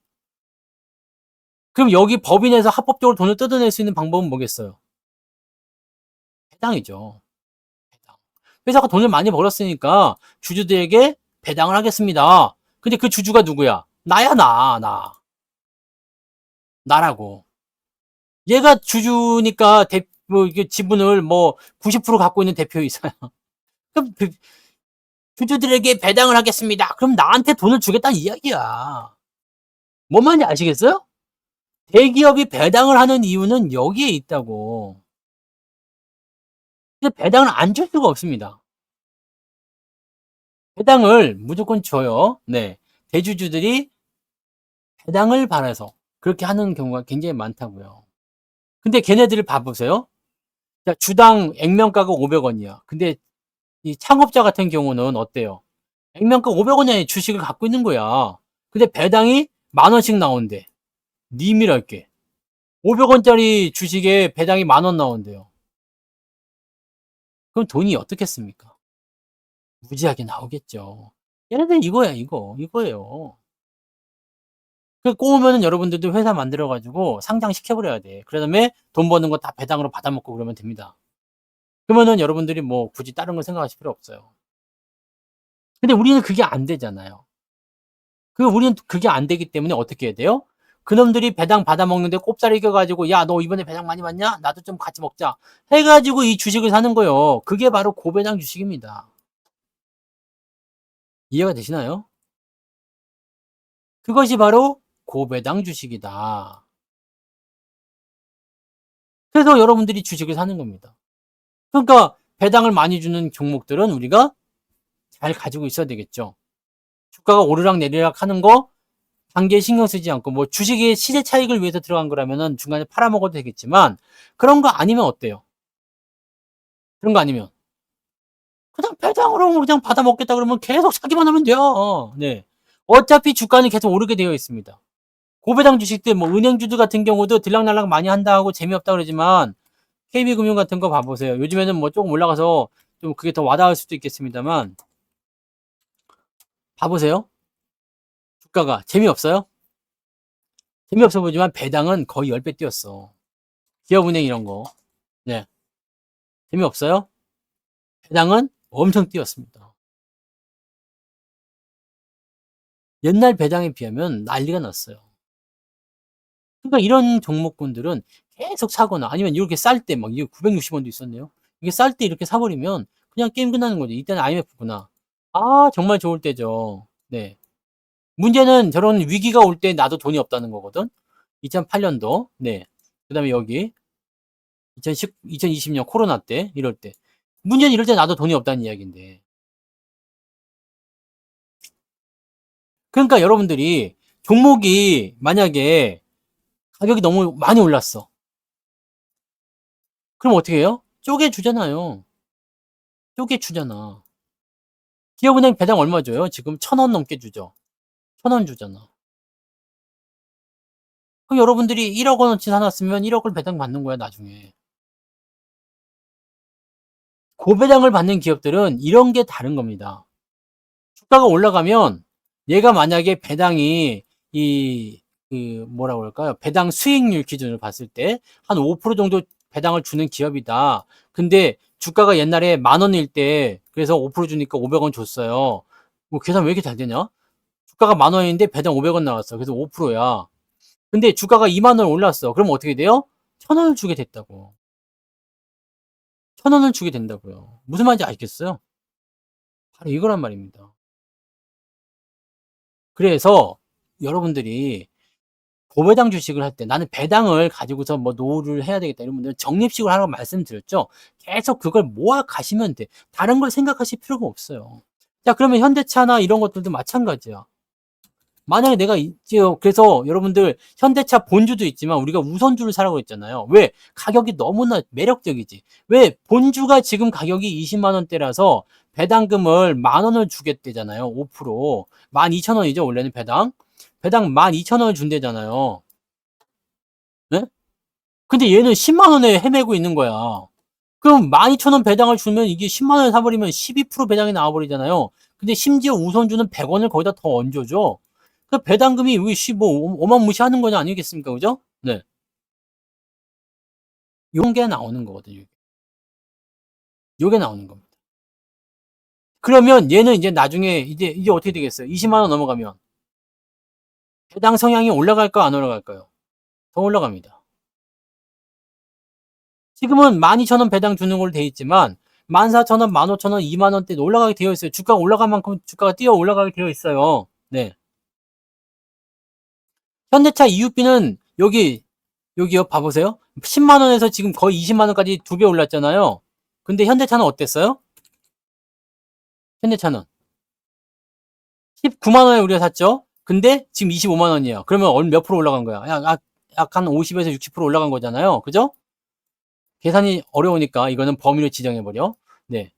그럼 여기 법인에서 합법적으로 돈을 뜯어낼 수 있는 방법은 뭐겠어요? 배당이죠. 배당. 회사가 돈을 많이 벌었으니까 주주들에게 배당을 하겠습니다. 근데 그 주주가 누구야? 나야, 나. 나라고. 얘가 주주니까 이게 지분을 뭐 90% 갖고 있는 대표이사야. 그럼 주주들에게 배당을 하겠습니다. 그럼 나한테 돈을 주겠다는 이야기야. 뭔 말인지 아시겠어요? 대기업이 배당을 하는 이유는 여기에 있다고. 근데 배당을 안 줄 수가 없습니다. 배당을 무조건 줘요. 네. 대주주들이 배당을 받아서 그렇게 하는 경우가 굉장히 많다고요. 근데 걔네들을 봐보세요. 자, 주당 액면가가 500원이야. 근데 이 창업자 같은 경우는 어때요? 액면가 500원짜리 주식을 갖고 있는 거야. 근데 배당이 10,000원씩 나온대. 님이랄게. 500원짜리 주식에 배당이 10,000원 나온대요. 그럼 돈이 어떻겠습니까? 무지하게 나오겠죠. 얘네들 이거야, 이거예요. 그 꼬우면은 여러분들도 회사 만들어가지고 상장시켜버려야 돼. 그 다음에 돈 버는 거 다 배당으로 받아먹고 그러면 됩니다. 그러면은 여러분들이 뭐 굳이 다른 거 생각하실 필요 없어요. 근데 우리는 그게 안 되잖아요. 우리는 그게 안 되기 때문에 어떻게 해야 돼요? 그놈들이 배당 받아먹는데 꼽사리 껴가지고, 야, 너 이번에 배당 많이 받냐? 나도 좀 같이 먹자. 해가지고 이 주식을 사는 거요. 그게 바로 고배당 주식입니다. 이해가 되시나요? 그것이 바로 고배당 주식이다. 그래서 여러분들이 주식을 사는 겁니다. 그러니까 배당을 많이 주는 종목들은 우리가 잘 가지고 있어야 되겠죠. 주가가 오르락 내리락 하는 거 단기에 신경 쓰지 않고, 뭐 주식의 시세 차익을 위해서 들어간 거라면은 중간에 팔아먹어도 되겠지만, 그런 거 아니면 어때요? 그런 거 아니면 그냥 배당으로 그냥 받아먹겠다 그러면 계속 사기만 하면 돼요. 네. 어차피 주가는 계속 오르게 되어 있습니다. 고배당 주식들, 뭐 은행주들 같은 경우도 들락날락 많이 한다 하고 재미없다 그러지만, KB금융 같은 거 봐보세요. 요즘에는 뭐 조금 올라가서 좀 그게 더 와닿을 수도 있겠습니다만, 봐보세요. 주가가 재미없어요? 재미없어 보지만 배당은 거의 10배 뛰었어. 기업은행 이런 거. 네. 재미없어요? 배당은 엄청 뛰었습니다. 옛날 배당에 비하면 난리가 났어요. 그러니까 이런 종목군들은 계속 사거나 아니면 이렇게 쌀 때 막 이게 960원도 있었네요. 이게 쌀 때 이렇게 사버리면 그냥 게임 끝나는 거죠. 이때는 IMF구나. 아, 정말 좋을 때죠. 네. 문제는 저런 위기가 올 때 나도 돈이 없다는 거거든. 2008년도. 네. 그다음에 여기 2020년 코로나 때 이럴 때. 문제는 이럴 때 나도 돈이 없다는 이야기인데. 그러니까 여러분들이 종목이 만약에 가격이 너무 많이 올랐어. 그럼 어떻게 해요? 쪼개주잖아요. 쪼개주잖아. 기업은행 배당 얼마 줘요? 지금 1,000원 넘게 주죠. 1,000원 주잖아. 그럼 여러분들이 1억 원어치 사놨으면 1억을 배당 받는 거야, 나중에. 고배당을 받는 기업들은 이런 게 다른 겁니다. 주가가 올라가면 얘가 만약에 배당이 뭐라 그럴까요? 배당 수익률 기준으로 봤을 때 한 5% 정도 배당을 주는 기업이다. 근데 주가가 옛날에 10,000원일 때 그래서 5% 주니까 500원 줬어요. 뭐 계산 왜 이렇게 잘 되냐? 주가가 10,000원인데 배당 500원 나왔어. 그래서 5%야. 근데 주가가 20,000원 올랐어. 그럼 어떻게 돼요? 1,000원을 주게 됐다고. 1,000원을 주게 된다고요. 무슨 말인지 아시겠어요? 바로 이거란 말입니다. 그래서 여러분들이 고배당 주식을 할 때 나는 배당을 가지고서 뭐 노후를 해야 되겠다 이런 분들은 적립식으로 하라고 말씀드렸죠. 계속 그걸 모아 가시면 돼. 다른 걸 생각하실 필요가 없어요. 자, 그러면 현대차나 이런 것들도 마찬가지야. 만약에 내가 이제 그래서 여러분들 현대차 본주도 있지만 우리가 우선주를 사라고 했잖아요. 왜? 가격이 너무나 매력적이지. 왜? 본주가 지금 가격이 20만 원대라서 배당금을 10,000원을 주겠대잖아요. 5%. 12,000원이죠. 원래는 배당. 배당 12,000원을 준대잖아요. 네? 근데 얘는 10만 원에 헤매고 있는 거야. 그럼 12,000원 배당을 주면 이게 10만 원에 사버리면 12% 배당이 나와버리잖아요. 근데 심지어 우선주는 100원을 거기다 더 얹어줘. 그 배당금이 왜 뭐 어마무시하는 거냐 아니겠습니까? 그죠? 네. 요게 나오는 거거든요. 요게 나오는 겁니다. 그러면 얘는 이제 나중에 이제 어떻게 되겠어요? 20만 원 넘어가면 배당 성향이 올라갈까요? 안 올라갈까요? 더 올라갑니다. 지금은 12,000원 배당 주는 걸로 돼 있지만 14,000원, 15,000원, 2만 원대 올라가게 되어 있어요. 주가가 올라간 만큼 주가가 뛰어 올라가게 되어 있어요. 네. 현대차 EUB는 여기요. 봐보세요. 10만 원에서 지금 거의 20만 원까지 2배 올랐잖아요. 근데 현대차는 어땠어요? 현대차는 19만 원에 우리가 샀죠. 근데 지금 25만 원이에요. 그러면 몇 프로 올라간 거야? 약 한 50에서 60% 올라간 거잖아요. 그죠? 계산이 어려우니까 이거는 범위를 지정해 버려. 네.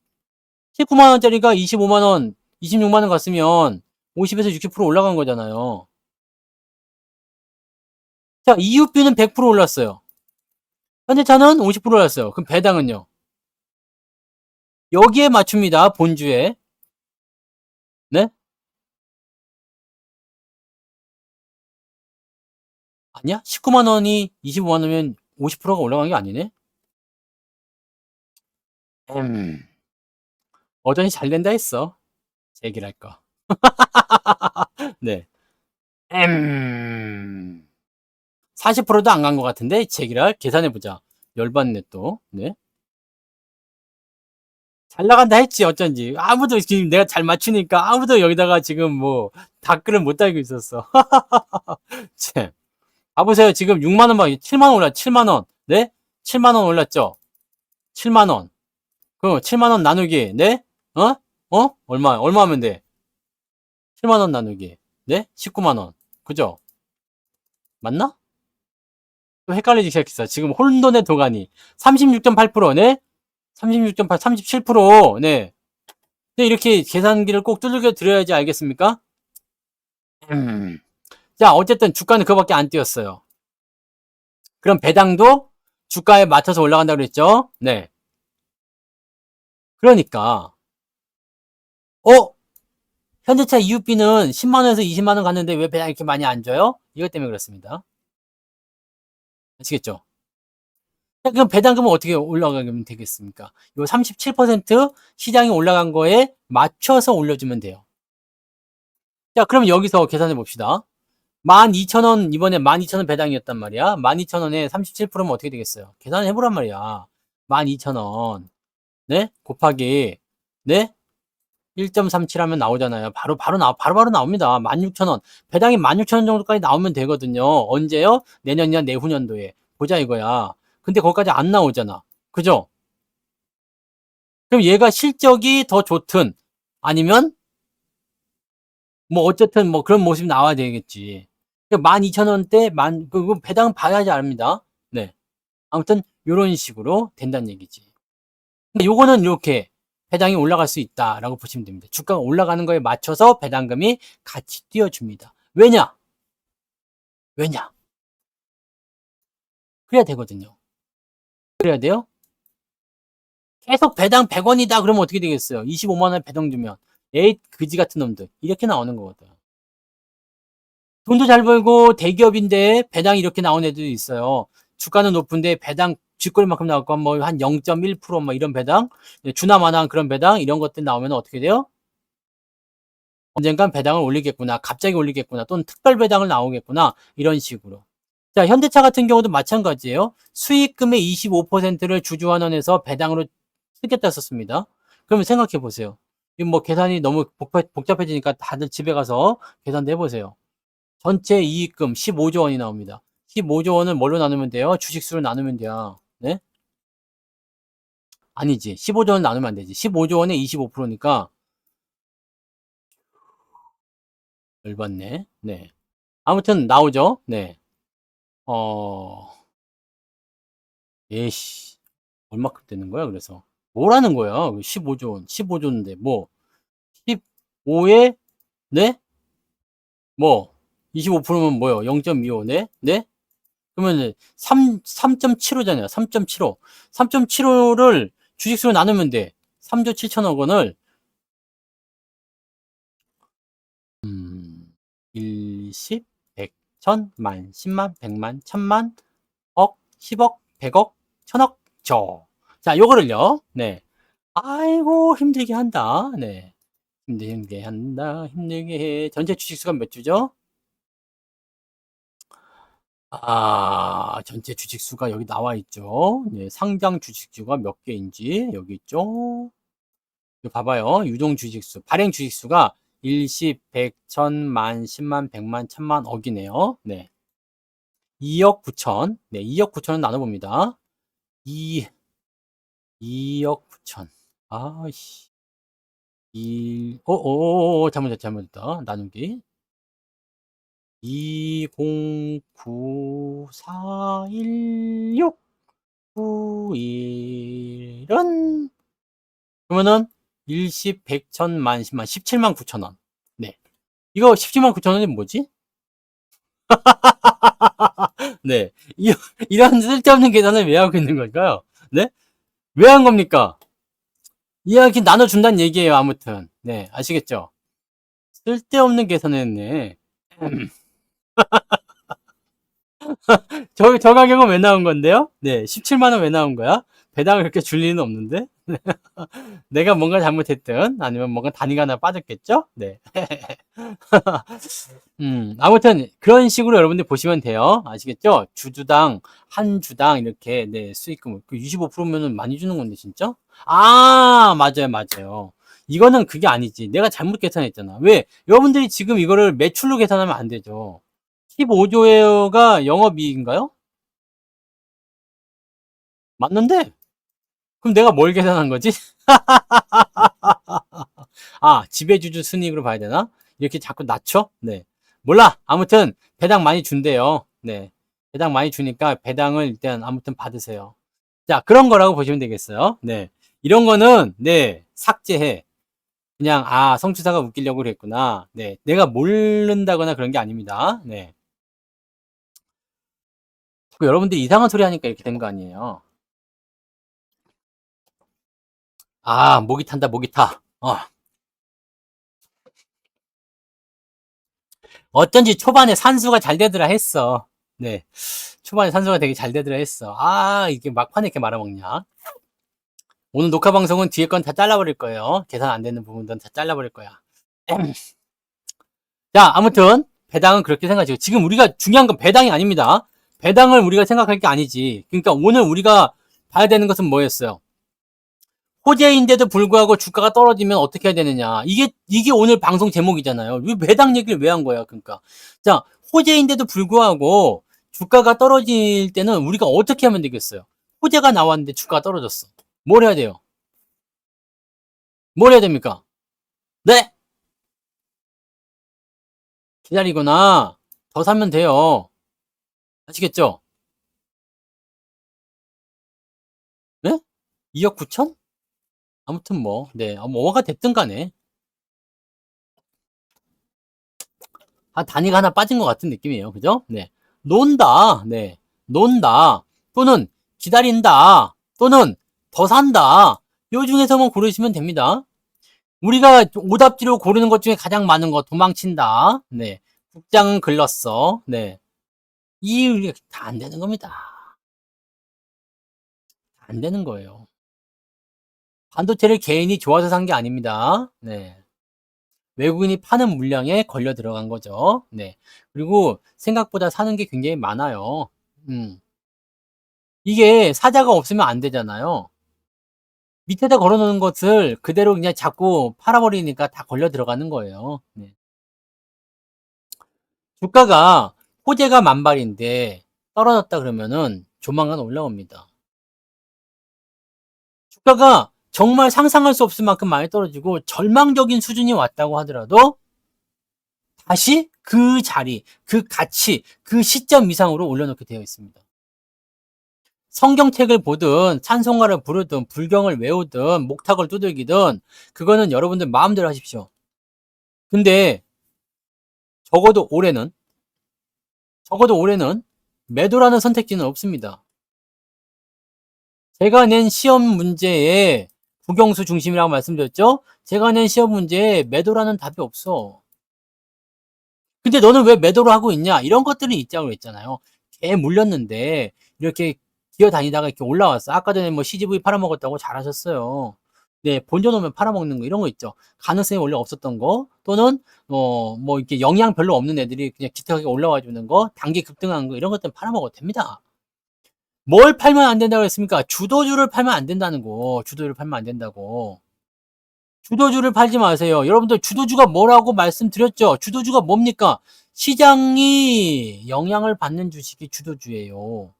19만 원짜리가 25만 원, 26만 원 갔으면 50에서 60% 올라간 거잖아요. 자, EUB는 100% 올랐어요. 현대차는 50% 올랐어요. 그럼 배당은요? 여기에 맞춥니다. 본주에. 네? 아니야? 19만 원이 25만 원이면 50%가 올라간 게 아니네? 음, 어전이 잘 된다 했어. 제 얘기를 할 거. 네. 40%도 안 간 것 같은데, 제 얘기를 계산해보자. 열받네 또. 네. 잘 나간다 했지, 어쩐지. 아무도 지금 내가 잘 맞추니까 아무도 여기다가 지금 뭐 댓글을 못 달고 있었어. 참. 봐보세요. 지금 6만원 막 7만원 올랐, 7만원. 네? 7만원 올랐죠? 7만원. 그 7만원 나누기, 네? 어? 얼마 하면 돼? 7만원 나누기. 네? 19만원. 그죠? 맞나? 또 헷갈리기 시작했어. 지금 혼돈의 도가니. 36.8%, 네? 36.8, 37%, 네. 네, 이렇게 계산기를 꼭 두들겨 드려야지 알겠습니까? 자, 어쨌든 주가는 그거밖에 안 뛰었어요. 그럼 배당도 주가에 맞춰서 올라간다고 그랬죠? 네. 그러니까, 현대차 EUB는 10만원에서 20만원 갔는데 왜 배당 이렇게 많이 안 줘요? 이것 때문에 그렇습니다. 아시겠죠? 자, 그럼 배당금은 어떻게 올라가면 되겠습니까? 요 37% 시장이 올라간 거에 맞춰서 올려주면 돼요. 자, 그럼 여기서 계산해 봅시다. 12,000원, 이번에 12,000원 배당이었단 말이야. 12,000원에 37%면 어떻게 되겠어요? 계산해 보란 말이야. 12,000원, 네? 곱하기, 네? 1.37 하면 나오잖아요. 바로 나옵니다. 16,000원. 배당이 16,000원 정도까지 나오면 되거든요. 언제요? 내년이나 내후년도에. 보자 이거야. 근데 거기까지 안 나오잖아. 그죠? 그럼 얘가 실적이 더 좋든, 아니면, 뭐, 어쨌든 뭐 그런 모습이 나와야 되겠지. 12,000원대, 그 배당 봐야지 압니다. 네. 아무튼, 요런 식으로 된다는 얘기지. 근데 요거는 이렇게 배당이 올라갈 수 있다라고 보시면 됩니다. 주가가 올라가는 거에 맞춰서 배당금이 같이 띄워줍니다. 왜냐? 그래야 되거든요. 그래야 돼요? 계속 배당 100원이다 그러면 어떻게 되겠어요? 25만원 배당 주면. 에이, 그지 같은 놈들. 이렇게 나오는 거거든. 돈도 잘 벌고 대기업인데 배당이 이렇게 나오는 애들도 있어요. 주가는 높은데 배당 쥐꼬리만큼 나올 뭐한 0.1%뭐 이런 배당, 주나마나한 그런 배당 이런 것들 나오면 어떻게 돼요? 언젠간 배당을 올리겠구나, 갑자기 올리겠구나, 또는 특별 배당을 나오겠구나 이런 식으로. 자, 현대차 같은 경우도 마찬가지예요. 수익금의 25%를 주주환원에서 배당으로 쓰겠다 썼습니다. 그러면 생각해 보세요. 뭐 계산이 너무 복잡해지니까 다들 집에 가서 계산도 해보세요. 전체 이익금 15조 원이 나옵니다. 15조 원을 뭘로 나누면 돼요? 주식수로 나누면 돼요. 네? 아니지. 15조 원 나누면 안 되지. 15조 원에 25%니까 열받네. 네. 아무튼 나오죠. 네. 어, 예씨. 얼마큼 되는 거야? 그래서 뭐라는 거야? 15조 원. 15조인데 뭐 15에 네? 뭐 25%면 뭐요? 0.25 네? 네? 그러면 3.75잖아요. 3.75. 3.75를 주식수로 나누면 돼. 3조 7천억 원을 1, 10, 100, 1000, 만, 10만, 100만, 1000만, 억, 10억, 100억, 1000억, 조. 자, 요거를요. 네. 아이고 힘들게 한다. 네. 힘들게 한다. 힘들게 해. 전체 주식수가 몇 주죠? 전체 주식수가 여기 나와 있죠. 네, 상장 주식수가 몇 개인지 여기 있죠. 이거 봐봐요. 유동 주식수, 발행 주식수가 1, 10, 100, 1000, 만, 10만, 100만, 1000만 억이네요. 네. 2억 9천. 네, 2억 9천은 나눠봅니다. 2억 9천. 아이씨. 잘못했다. 나누기. 209416 91은 그러면은 10, 100, 1000, 만, 10만, 17만 9천 원. 네. 이거 17만 9천 원이 뭐지? 네. 이런 쓸데없는 계산을 왜 하고 있는 걸까요? 네? 왜 한 겁니까? 이야기 나눠준다는 얘기예요, 아무튼. 네. 아시겠죠? 쓸데없는 계산을 했네. 저 가격은 왜 나온 건데요? 네, 17만 원 왜 나온 거야? 배당을 그렇게 줄 리는 없는데? 내가 뭔가 잘못했든 아니면 뭔가 단위가 하나 빠졌겠죠? 네. 아무튼 그런 식으로 여러분들 보시면 돼요. 아시겠죠? 주주당, 한 주당 이렇게 네, 수익금 그 25%면은 많이 주는 건데 진짜? 아, 맞아요, 맞아요. 이거는 그게 아니지. 내가 잘못 계산했잖아. 왜? 여러분들이 지금 이거를 매출로 계산하면 안 되죠. 15조가 영업이익인가요? 맞는데? 그럼 내가 뭘 계산한 거지? 아, 지배주주 순이익으로 봐야 되나? 이렇게 자꾸 낮춰? 네. 몰라. 아무튼 배당 많이 준대요. 네. 배당 많이 주니까 배당을 일단 아무튼 받으세요. 자, 그런 거라고 보시면 되겠어요. 네. 이런 거는 네, 삭제해. 그냥 아, 성추사가 웃기려고 그랬구나. 네. 내가 모른다거나 그런 게 아닙니다. 네. 여러분들이 이상한 소리 하니까 이렇게 된 거 아니에요. 아, 목이 탄다, 목이 타. 어쩐지 초반에 산수가 잘 되더라 했어. 네. 초반에 산수가 되게 잘 되더라 했어. 아, 이게 막판에 이렇게 말아먹냐. 오늘 녹화 방송은 뒤에 건 다 잘라버릴 거예요. 계산 안 되는 부분들은 다 잘라버릴 거야. 자, 아무튼 배당은 그렇게 생각하시고 지금 우리가 중요한 건 배당이 아닙니다. 배당을 우리가 생각할 게 아니지. 그러니까 오늘 우리가 봐야 되는 것은 뭐였어요? 호재인데도 불구하고 주가가 떨어지면 어떻게 해야 되느냐. 이게 오늘 방송 제목이잖아요. 왜 배당 얘기를 왜 한 거야, 그러니까. 자, 호재인데도 불구하고 주가가 떨어질 때는 우리가 어떻게 하면 되겠어요? 호재가 나왔는데 주가가 떨어졌어. 뭘 해야 돼요? 뭘 해야 됩니까? 네! 기다리거나 더 사면 돼요. 아시겠죠? 네? 2억 9천? 아무튼 뭐, 네. 뭐가 됐든 간에. 단위가 하나 빠진 것 같은 느낌이에요. 그죠? 네. 논다. 네. 논다. 또는 기다린다. 또는 더 산다. 요 중에서만 고르시면 됩니다. 우리가 오답지로 고르는 것 중에 가장 많은 거 도망친다. 네. 국장은 글렀어. 네. 이 다 안 되는 겁니다. 안 되는 거예요. 반도체를 개인이 좋아서 산 게 아닙니다. 네. 외국인이 파는 물량에 걸려 들어간 거죠. 네. 그리고 생각보다 사는 게 굉장히 많아요. 이게 사자가 없으면 안 되잖아요. 밑에다 걸어 놓은 것을 그대로 그냥 자꾸 팔아버리니까 다 걸려 들어가는 거예요. 네. 주가가 호재가 만발인데 떨어졌다 그러면은 조만간 올라옵니다. 주가가 정말 상상할 수 없을 만큼 많이 떨어지고 절망적인 수준이 왔다고 하더라도 다시 그 자리, 그 가치, 그 시점 이상으로 올려놓게 되어 있습니다. 성경책을 보든 찬송가를 부르든 불경을 외우든 목탁을 두들기든 그거는 여러분들 마음대로 하십시오. 근데 적어도 올해는 매도라는 선택지는 없습니다. 제가 낸 시험 문제에 국영수 중심이라고 말씀드렸죠? 제가 낸 시험 문제에 매도라는 답이 없어. 근데 너는 왜 매도를 하고 있냐? 이런 것들은 있자고 했잖아요. 개 물렸는데 이렇게 기어다니다가 이렇게 올라왔어. 아까 전에 뭐 CGV 팔아먹었다고 잘하셨어요. 네, 본전 오면 팔아먹는 거 이런 거 있죠. 가능성이 원래 없었던 거 또는 뭐 이렇게 영양 별로 없는 애들이 그냥 기특하게 올라와 주는 거, 단기 급등한 거 이런 것들은 팔아먹어도 됩니다. 뭘 팔면 안 된다고 했습니까? 주도주를 팔면 안 된다는 거. 주도주를 팔면 안 된다고. 주도주를 팔지 마세요. 여러분들 주도주가 뭐라고 말씀드렸죠? 주도주가 뭡니까? 시장이 영향을 받는 주식이 주도주예요.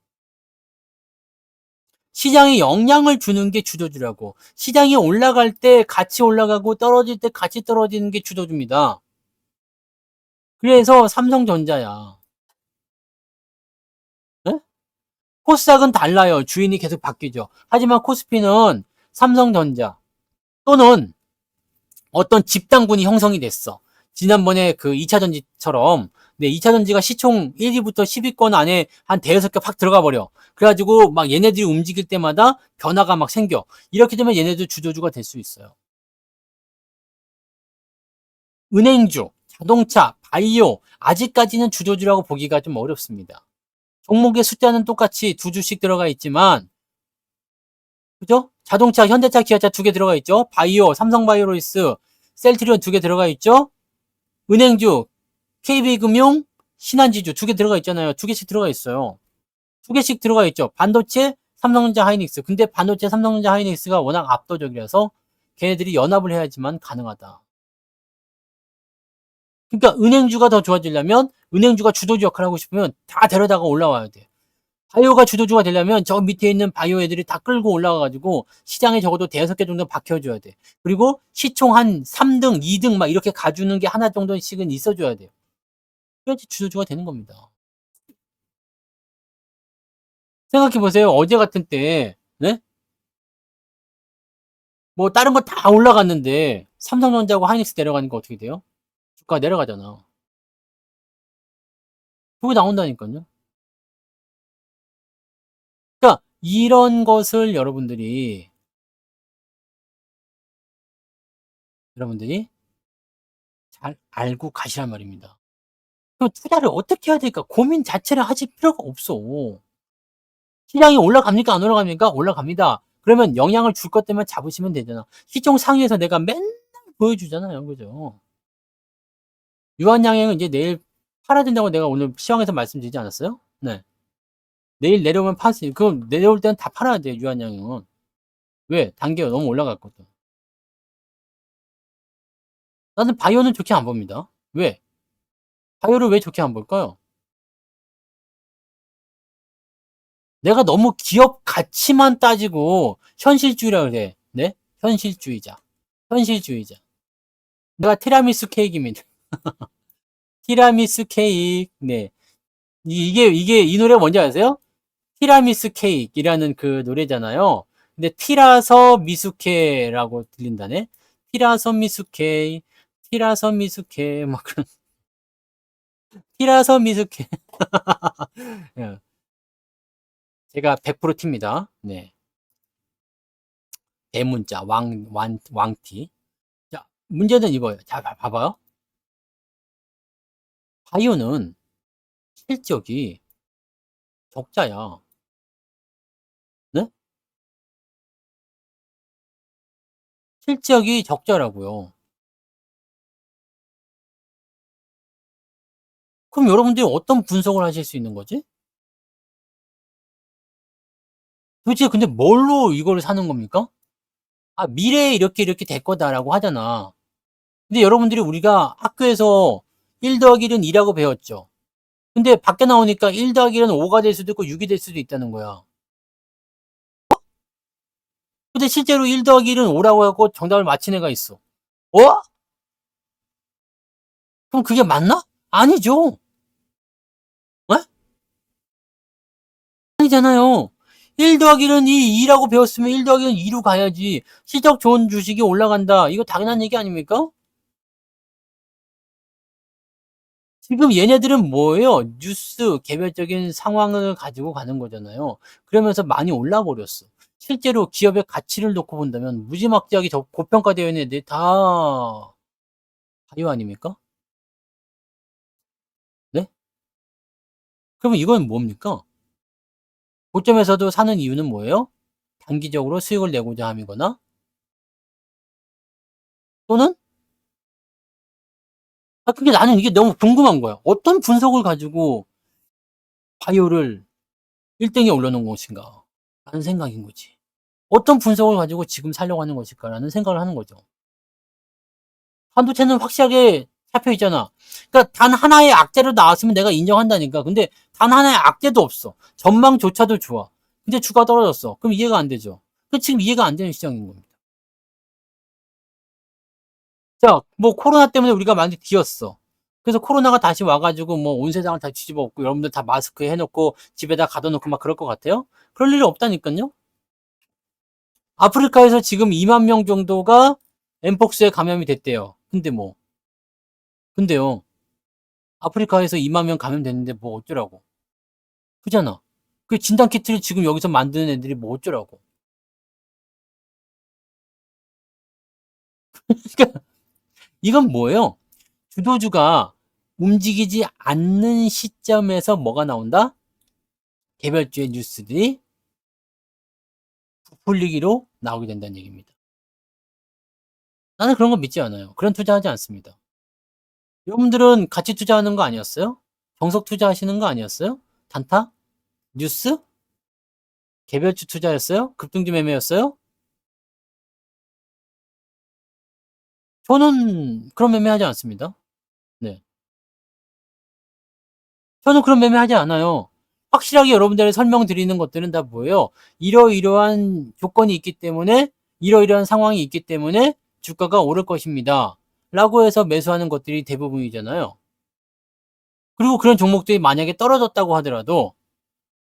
시장이 영향을 주는 게 주도주라고. 시장이 올라갈 때 같이 올라가고 떨어질 때 같이 떨어지는 게 주도주입니다. 그래서 삼성전자야. 네? 코스닥은 달라요. 주인이 계속 바뀌죠. 하지만 코스피는 삼성전자 또는 어떤 집단군이 형성이 됐어. 지난번에 그 2차전지처럼 네, 2차전지가 시총 1위부터 10위권 안에 한 대여섯 개 확 들어가 버려. 그래가지고 막 얘네들이 움직일 때마다 변화가 막 생겨. 이렇게 되면 얘네들 주도주가 될 수 있어요. 은행주, 자동차, 바이오 아직까지는 주도주라고 보기가 좀 어렵습니다. 종목의 숫자는 똑같이 두 주씩 들어가 있지만, 그죠? 자동차, 현대차, 기아차 두 개 들어가 있죠? 바이오, 삼성바이오로이스, 셀트리온 두 개 들어가 있죠? 은행주, KB금융, 신한지주 두 개 들어가 있잖아요. 두 개씩 들어가 있어요. 두 개씩 들어가 있죠. 반도체, 삼성전자, 하이닉스. 근데 반도체, 삼성전자, 하이닉스가 워낙 압도적이라서 걔네들이 연합을 해야지만 가능하다. 그러니까 은행주가 더 좋아지려면 은행주가 주도주 역할을 하고 싶으면 다 데려다가 올라와야 돼. 바이오가 주도주가 되려면 저 밑에 있는 바이오 애들이 다 끌고 올라가가지고 시장에 적어도 대여섯 개 정도 박혀줘야 돼. 그리고 시총 한 3등, 2등 막 이렇게 가주는 게 하나 정도씩은 있어줘야 돼요. 그래야지 주도주가 되는 겁니다. 생각해보세요. 어제 같은 때, 네? 뭐 다른 거 다 올라갔는데 삼성전자하고 하이닉스 내려가니까 어떻게 돼요? 주가 내려가잖아. 그게 나온다니까요. 그러니까 이런 것을 여러분들이 잘 알고 가시란 말입니다. 그럼 투자를 어떻게 해야 될까? 고민 자체를 하실 필요가 없어. 시장이 올라갑니까? 안 올라갑니까? 올라갑니다. 그러면 영향을 줄 것 때문에 잡으시면 되잖아. 시총 상위에서 내가 맨날 보여주잖아요. 그죠? 유한양행은 이제 내일 팔아야 된다고 내가 오늘 시황에서 말씀드리지 않았어요? 네. 내일 내려오면 파세요. 그럼 내려올 때는 다 팔아야 돼요. 유한양행은. 왜? 단계가 너무 올라갔거든. 나는 바이오는 좋게 안 봅니다. 왜? 바이오를 왜 좋게 안 볼까요? 내가 너무 기업 가치만 따지고 현실주의라 그래. 네? 현실주의자. 현실주의자. 내가 티라미수 케이크입니다. 티라미수 케이크. 네. 이게 이 노래 뭔지 아세요? 티라미수 케이크이라는 그 노래잖아요. 근데 티라서 미수케라고 들린다네. 티라서 미수케, 티라서 미수케, 막 그런. 티라서 미수케. 예. 제가 100% 팁니다. 네. 대문자, 왕티. 자, 문제는 이거예요. 자, 봐봐요. 바이오는 실적이 적자야. 네? 실적이 적자라고요. 그럼 여러분들이 어떤 분석을 하실 수 있는 거지? 도대체 근데 뭘로 이걸 사는 겁니까? 아, 미래에 이렇게 될 거다라고 하잖아. 근데 여러분들이 우리가 학교에서 1 더하기 1은 2라고 배웠죠. 근데 밖에 나오니까 1 더하기 1은 5가 될 수도 있고 6이 될 수도 있다는 거야. 근데 실제로 1 더하기 1은 5라고 하고 정답을 맞힌 애가 있어. 어? 그럼 그게 맞나? 아니죠. 어? 아니잖아요. 1 더하기 1은 2라고 배웠으면 1 더하기 1은 2로 가야지. 실적 좋은 주식이 올라간다. 이거 당연한 얘기 아닙니까? 지금 얘네들은 뭐예요? 뉴스, 개별적인 상황을 가지고 가는 거잖아요. 그러면서 많이 올라 버렸어. 실제로 기업의 가치를 놓고 본다면 무지막지하게 고평가되어 있는 애들이 다 바이오 아닙니까? 네? 그러면 이건 뭡니까? 고점에서도 사는 이유는 뭐예요? 단기적으로 수익을 내고자 함이거나 또는 그게 나는 이게 너무 궁금한 거야. 어떤 분석을 가지고 바이오를 1등에 올려놓은 것인가? 라는 생각인 거지. 어떤 분석을 가지고 지금 살려고 하는 것일까라는 생각을 하는 거죠. 반도체는 확실하게 잡혀 있잖아. 그러니까 단 하나의 악재로 나왔으면 내가 인정한다니까. 근데 단 하나의 악재도 없어. 전망조차도 좋아. 근데 주가 떨어졌어. 그럼 이해가 안 되죠. 그 지금 이해가 안 되는 시장인 겁니다. 자, 뭐 코로나 때문에 우리가 많이 뒤었어. 그래서 코로나가 다시 와가지고 뭐 온 세상을 다 뒤집어 엎고 여러분들 다 마스크 해놓고 집에다 가둬놓고 막 그럴 것 같아요? 그럴 일이 없다니까요. 아프리카에서 지금 2만 명 정도가 엠폭스에 감염이 됐대요. 근데요. 아프리카에서 2만 명 감염됐는데 뭐 어쩌라고. 그잖아. 그 진단 키트를 지금 여기서 만드는 애들이 뭐 어쩌라고. 그러니까 이건 뭐예요? 주도주가 움직이지 않는 시점에서 뭐가 나온다? 개별주의 뉴스들이 부풀리기로 나오게 된다는 얘기입니다. 나는 그런 거 믿지 않아요. 그런 투자하지 않습니다. 여러분들은 같이 투자하는 거 아니었어요? 정석 투자하시는 거 아니었어요? 단타? 뉴스? 개별주 투자였어요? 급등주 매매였어요? 저는 그런 매매하지 않습니다. 네. 저는 그런 매매하지 않아요. 확실하게 여러분들에 설명드리는 것들은 다 뭐예요? 이러이러한 조건이 있기 때문에 이러이러한 상황이 있기 때문에 주가가 오를 것입니다. 라고 해서 매수하는 것들이 대부분이잖아요. 그리고 그런 종목들이 만약에 떨어졌다고 하더라도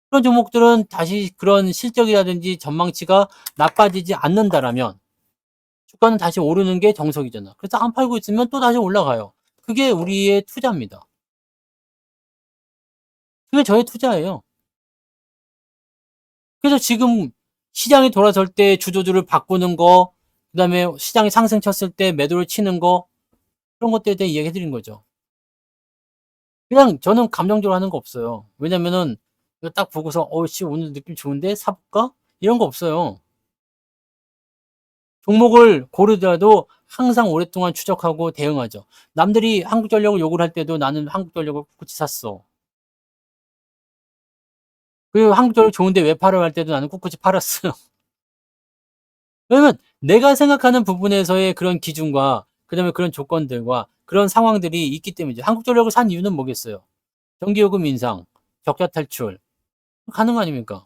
그런 종목들은 다시 그런 실적이라든지 전망치가 나빠지지 않는다라면 주가는 다시 오르는 게 정석이잖아. 그래서 안 팔고 있으면 또 다시 올라가요. 그게 우리의 투자입니다. 그게 저의 투자예요. 그래서 지금 시장이 돌아설 때 주도주를 바꾸는 거, 그 다음에 시장이 상승 쳤을 때 매도를 치는 거, 그런 것들에 대해 이야기 해드린 거죠. 그냥 저는 감정적으로 하는 거 없어요. 왜냐면은 이거 딱 보고서 씨 오늘 느낌 좋은데 사볼까? 이런 거 없어요. 종목을 고르더라도 항상 오랫동안 추적하고 대응하죠. 남들이 한국전력을 욕을 할 때도 나는 한국전력을 꿋꿋이 샀어. 그리고 한국전력 좋은데 왜 팔아 할 때도 나는 꿋꿋이 팔았어요. 왜냐면 내가 생각하는 부분에서의 그런 기준과 그다음에 그런 조건들과 그런 상황들이 있기 때문이죠. 한국전력을 산 이유는 뭐겠어요? 전기요금 인상, 적자 탈출 가능 아닙니까?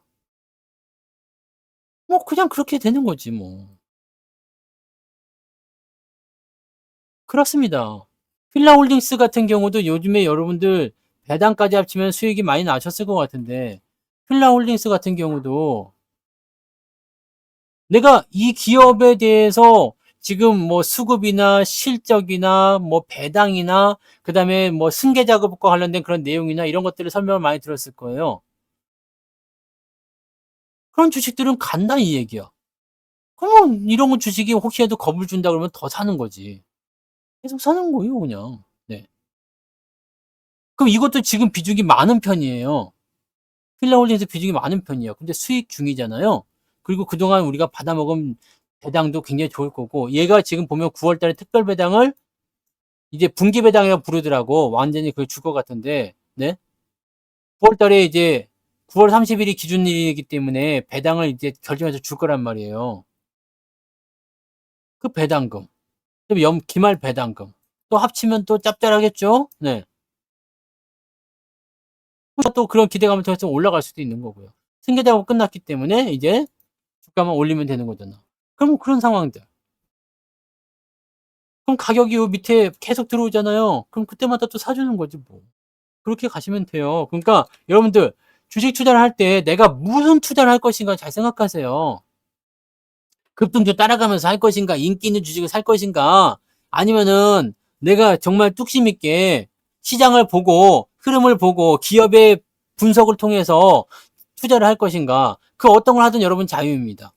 뭐 그냥 그렇게 되는 거지 뭐. 그렇습니다. 필라홀딩스 같은 경우도 요즘에 여러분들 배당까지 합치면 수익이 많이 나셨을 것 같은데 필라홀딩스 같은 경우도 내가 이 기업에 대해서 지금 뭐 수급이나 실적이나 뭐 배당이나 그다음에 뭐 승계 작업과 관련된 그런 내용이나 이런 것들을 설명을 많이 들었을 거예요. 그런 주식들은 간다 이 얘기야. 그러면 이런 거 주식이 혹시라도 겁을 준다 그러면 더 사는 거지. 계속 사는 거예요, 그냥. 네. 그럼 이것도 지금 비중이 많은 편이에요. 필라홀딩스 비중이 많은 편이에요. 근데 수익 중이잖아요. 그리고 그동안 우리가 받아먹은 배당도 굉장히 좋을 거고 얘가 지금 보면 9월 달에 특별 배당을 이제 분기 배당이라고 부르더라고. 완전히 그게 줄 것 같은데. 네. 9월 달에 이제 9월 30일이 기준일이기 때문에 배당을 이제 결정해서 줄 거란 말이에요. 그 배당금. 그다음에 기말 배당금. 또 합치면 또 짭짤하겠죠? 네. 또 그런 기대감을 통해서 올라갈 수도 있는 거고요. 승계 작업 끝났기 때문에 이제 주가만 올리면 되는 거잖아. 그럼 그런 상황들. 그럼 가격이 요 밑에 계속 들어오잖아요. 그럼 그때마다 또 사주는 거지 뭐. 그렇게 가시면 돼요. 그러니까 여러분들 주식 투자를 할 때 내가 무슨 투자를 할 것인가 잘 생각하세요. 급등주 따라가면서 할 것인가, 인기 있는 주식을 살 것인가, 아니면은 내가 정말 뚝심 있게 시장을 보고 흐름을 보고 기업의 분석을 통해서 투자를 할 것인가. 그 어떤 걸 하든 여러분 자유입니다.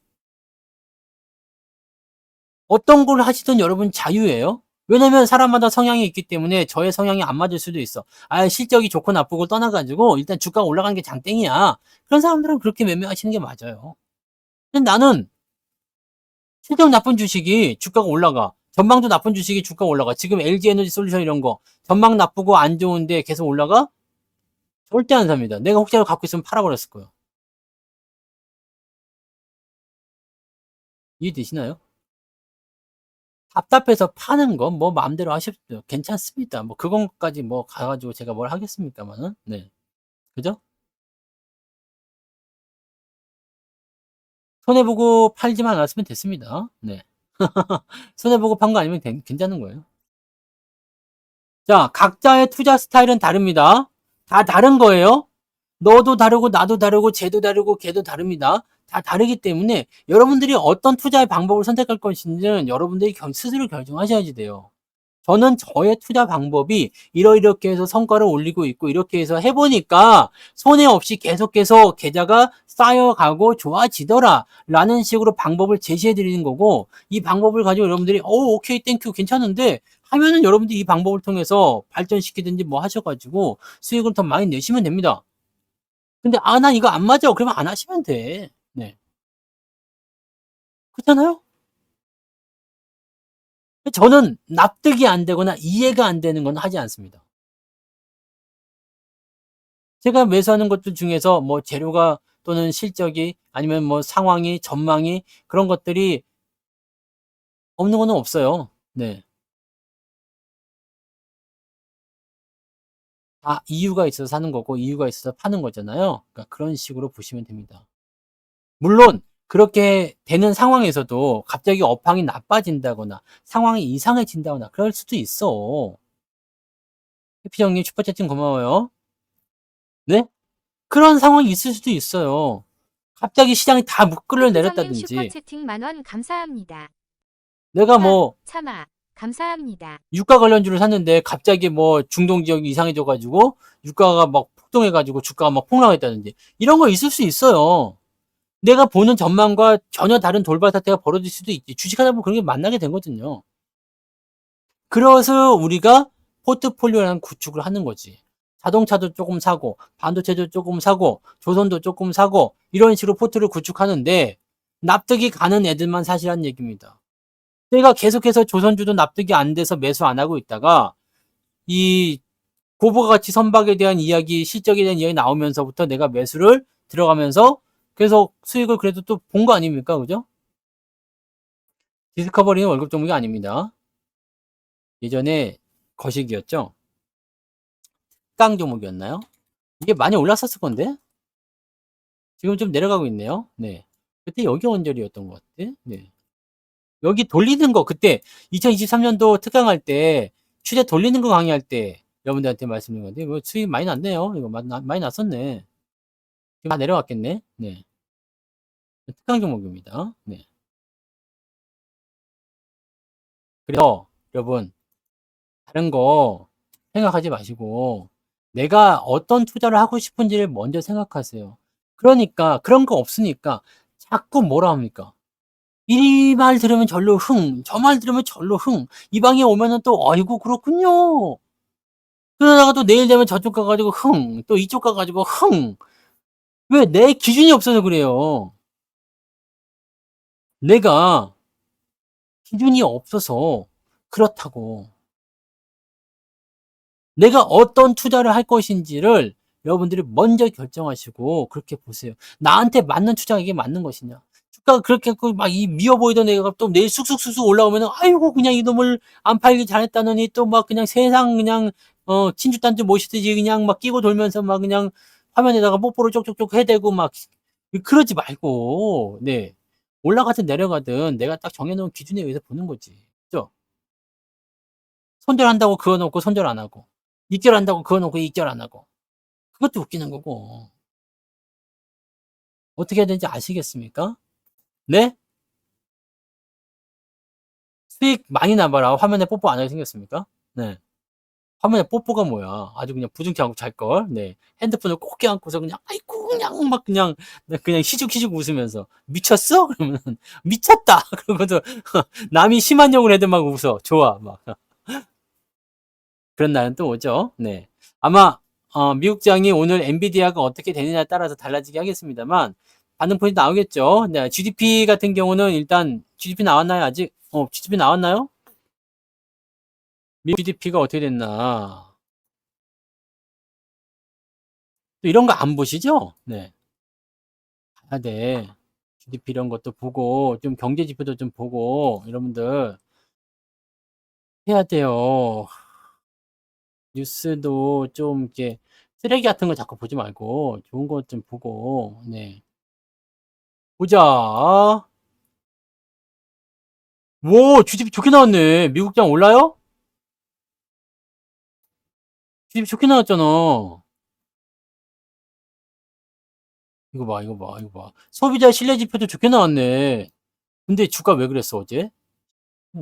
어떤 걸 하시든 여러분 자유예요. 왜냐면 사람마다 성향이 있기 때문에 저의 성향이 안 맞을 수도 있어. 실적이 좋고 나쁘고 떠나가지고 일단 주가가 올라가는 게 장땡이야. 그런 사람들은 그렇게 매매하시는 게 맞아요. 근데 나는 실적 나쁜 주식이 주가가 올라가. 전망도 나쁜 주식이 주가가 올라가. 지금 LG 에너지 솔루션 이런 거 전망 나쁘고 안 좋은데 계속 올라가? 절대 안 삽니다. 내가 혹시라도 갖고 있으면 팔아버렸을 거예요. 이해되시나요? 답답해서 파는 건 뭐 마음대로 하십시오. 괜찮습니다. 뭐 그건까지 뭐 가가지고 제가 뭘 하겠습니까만은. 네. 그죠? 손해보고 팔지만 않았으면 됐습니다. 네. 손해보고 판 거 아니면 괜찮은 거예요. 자, 각자의 투자 스타일은 다릅니다. 다 다른 거예요. 너도 다르고 나도 다르고 쟤도 다르고 걔도 다릅니다. 다 다르기 때문에 여러분들이 어떤 투자의 방법을 선택할 것인지는 여러분들이 스스로 결정하셔야지 돼요. 저는 저의 투자 방법이 이렇게 해서 성과를 올리고 있고 이렇게 해서 해보니까 손해 없이 계속해서 계좌가 쌓여가고 좋아지더라 라는 식으로 방법을 제시해 드리는 거고 이 방법을 가지고 여러분들이 오케이 땡큐 괜찮은데 하면은 여러분들이 이 방법을 통해서 발전시키든지 뭐 하셔가지고 수익을 더 많이 내시면 됩니다. 근데 나 이거 안 맞아. 그러면 안 하시면 돼. 네. 그렇잖아요? 저는 납득이 안 되거나 이해가 안 되는 건 하지 않습니다. 제가 매수하는 것들 중에서 뭐 재료가 또는 실적이 아니면 뭐 상황이 전망이 그런 것들이 없는 거는 없어요. 네. 다 이유가 있어서 사는 거고 이유가 있어서 파는 거잖아요. 그러니까 그런 식으로 보시면 됩니다. 물론 그렇게 되는 상황에서도 갑자기 업황이 나빠진다거나 상황이 이상해진다거나 그럴 수도 있어. 해피정님 슈퍼채팅 고마워요. 네? 그런 상황이 있을 수도 있어요. 갑자기 시장이 다 끌려 해피정님 내렸다든지 슈퍼채팅 10,000원 감사합니다. 내가 뭐 참아. 감사합니다. 유가 관련주를 샀는데 갑자기 뭐 중동 지역이 이상해져 가지고 유가가 막 폭등해 가지고 주가가 막 폭락했다든지 이런 거 있을 수 있어요. 내가 보는 전망과 전혀 다른 돌발 사태가 벌어질 수도 있지. 주식하다 보면 그런 게 만나게 되거든요. 그래서 우리가 포트폴리오라는 구축을 하는 거지. 자동차도 조금 사고, 반도체도 조금 사고, 조선도 조금 사고, 이런 식으로 포트를 구축하는데, 납득이 가는 애들만 사시라는 얘기입니다. 내가 계속해서 조선주도 납득이 안 돼서 매수 안 하고 있다가, 이 고부가 가치 선박에 대한 이야기, 실적에 대한 이야기 나오면서부터 내가 매수를 들어가면서 계속 수익을 그래도 또 본 거 아닙니까? 그죠? 디스커버리는 월급 종목이 아닙니다. 예전에 거식이었죠? 특강 종목이었나요? 이게 많이 올랐었을 건데? 지금 좀 내려가고 있네요. 네. 그때 여기 언저리였던 것 같아. 네. 여기 돌리는 거, 그때 2023년도 특강할 때, 추세 돌리는 거 강의할 때, 여러분들한테 말씀드린 건데, 뭐 수익 많이 났네요. 이거 많이 났었네. 지금 다 내려갔겠네. 네. 특강 종목입니다. 네. 그래서, 여러분, 다른 거 생각하지 마시고, 내가 어떤 투자를 하고 싶은지를 먼저 생각하세요. 그러니까, 그런 거 없으니까, 자꾸 뭐라 합니까? 이 말 들으면 절로 흥, 저 말 들으면 절로 흥. 이 방에 오면은 또, 아이고, 그렇군요. 그러다가 또 내일 되면 저쪽 가가지고 흥, 또 이쪽 가가지고 흥. 왜? 내 기준이 없어서 그래요. 내가 기준이 없어서 그렇다고. 내가 어떤 투자를 할 것인지를 여러분들이 먼저 결정하시고 그렇게 보세요. 나한테 맞는 투자가 이게 맞는 것이냐. 주가가 그렇게 막 이 미워 보이던 애가 또 내일 쑥쑥쑥쑥 올라오면은 아이고 그냥 이놈을 안 팔길 잘했다느니 또 막 그냥 세상 그냥 친주단주 모시듯이 그냥 막 끼고 돌면서 막 그냥 화면에다가 뽀뽀를 쪽쪽쪽 해대고 막 그러지 말고 네 올라가든 내려가든 내가 딱 정해놓은 기준에 의해서 보는 거지. 그죠? 손절한다고 그거 놓고 손절 안 하고 입결한다고 그거 놓고 입결 안 하고 그것도 웃기는 거고 어떻게 해야 되는지 아시겠습니까? 네? 수익 많이 나봐라. 화면에 뽀뽀 안 하게 생겼습니까? 네. 화면에 뽀뽀가 뭐야? 아주 그냥 부둥켜 안고 잘 걸. 네. 핸드폰을 꼭 껴안고서 그냥 아이고 그냥 막 그냥 네, 그냥 희죽희죽 웃으면서 미쳤어? 그러면 미쳤다. 그러고도 남이 심한 욕을 해도 막 웃어. 좋아. 막 그런 날은 또 오죠. 네. 아마 미국장이 오늘 엔비디아가 어떻게 되느냐에 따라서 달라지게 하겠습니다만 반등 포인트 나오겠죠. 네, GDP 같은 경우는 일단 GDP 나왔나요? 아직 GDP 나왔나요? 미국 GDP가 어떻게 됐나? 또 이런 거 안 보시죠? 네. 아, 네. GDP 이런 것도 보고 좀 경제 지표도 좀 보고 여러분들 해야 돼요. 뉴스도 좀 이렇게 쓰레기 같은 거 자꾸 보지 말고 좋은 것 좀 보고 네. 보자. 오, GDP 좋게 나왔네. 미국장 올라요? GDP 좋게 나왔잖아. 이거 봐, 이거 봐, 이거 봐. 소비자 신뢰 지표도 좋게 나왔네. 근데 주가 왜 그랬어, 어제?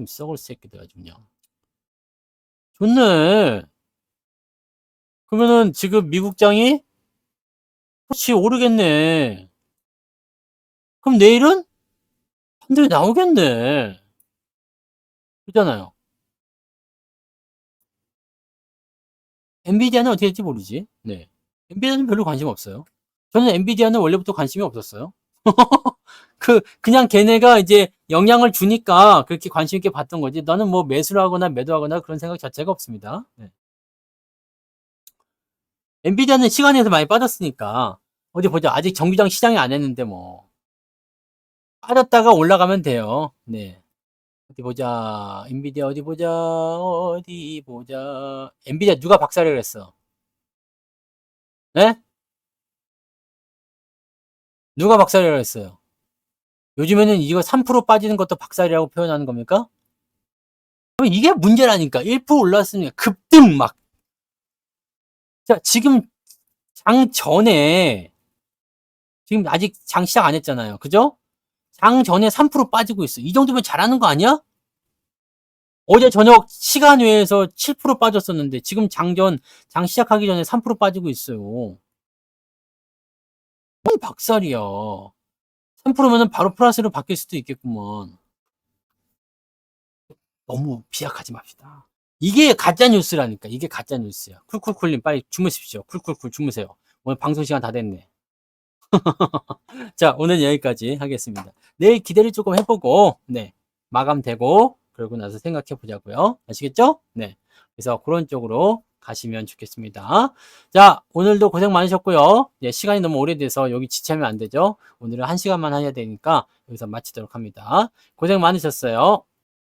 썩을 새끼들 아주 그냥. 좋네. 그러면은 지금 미국장이 혹시 오르겠네. 그럼 내일은 한 대에 나오겠네. 그잖아요. 엔비디아는 어떻게 될지 모르지. 네. 엔비디아는 별로 관심 없어요. 저는 엔비디아는 원래부터 관심이 없었어요. 그냥 걔네가 이제 영향을 주니까 그렇게 관심 있게 봤던 거지. 나는 뭐 매수를 하거나 매도하거나 그런 생각 자체가 없습니다. 네. 엔비디아는 시간에서 많이 빠졌으니까 어디 보자. 아직 정규장 시장이 안 했는데 뭐 빠졌다가 올라가면 돼요. 네. 어디 보자. 엔비디아 어디 보자. 어디 보자. 엔비디아 누가 박살을 했어? 네? 누가 박살을 했어요? 요즘에는 이거 3% 빠지는 것도 박살이라고 표현하는 겁니까? 그럼 이게 문제라니까. 1% 올랐으니까 급등 막. 자, 지금 장 전에, 지금 아직 장 시작 안 했잖아요. 그죠? 장 전에 3% 빠지고 있어. 이 정도면 잘하는 거 아니야? 어제 저녁 시간 외에서 7% 빠졌었는데, 지금 장 시작하기 전에 3% 빠지고 있어요. 뭘 박살이야. 3%면은 바로 플러스로 바뀔 수도 있겠구먼. 너무 비약하지 맙시다. 이게 가짜 뉴스라니까. 이게 가짜 뉴스야. 쿨쿨쿨님 빨리 주무십시오. 쿨쿨쿨 주무세요. 오늘 방송 시간 다 됐네. 자, 오늘 여기까지 하겠습니다. 내일 기대를 조금 해보고, 네, 마감되고, 그러고 나서 생각해 보자고요. 아시겠죠? 네. 그래서 그런 쪽으로 가시면 좋겠습니다. 자, 오늘도 고생 많으셨고요. 네, 시간이 너무 오래돼서 여기 지체하면 안 되죠. 오늘은 1시간만 해야 되니까 여기서 마치도록 합니다. 고생 많으셨어요.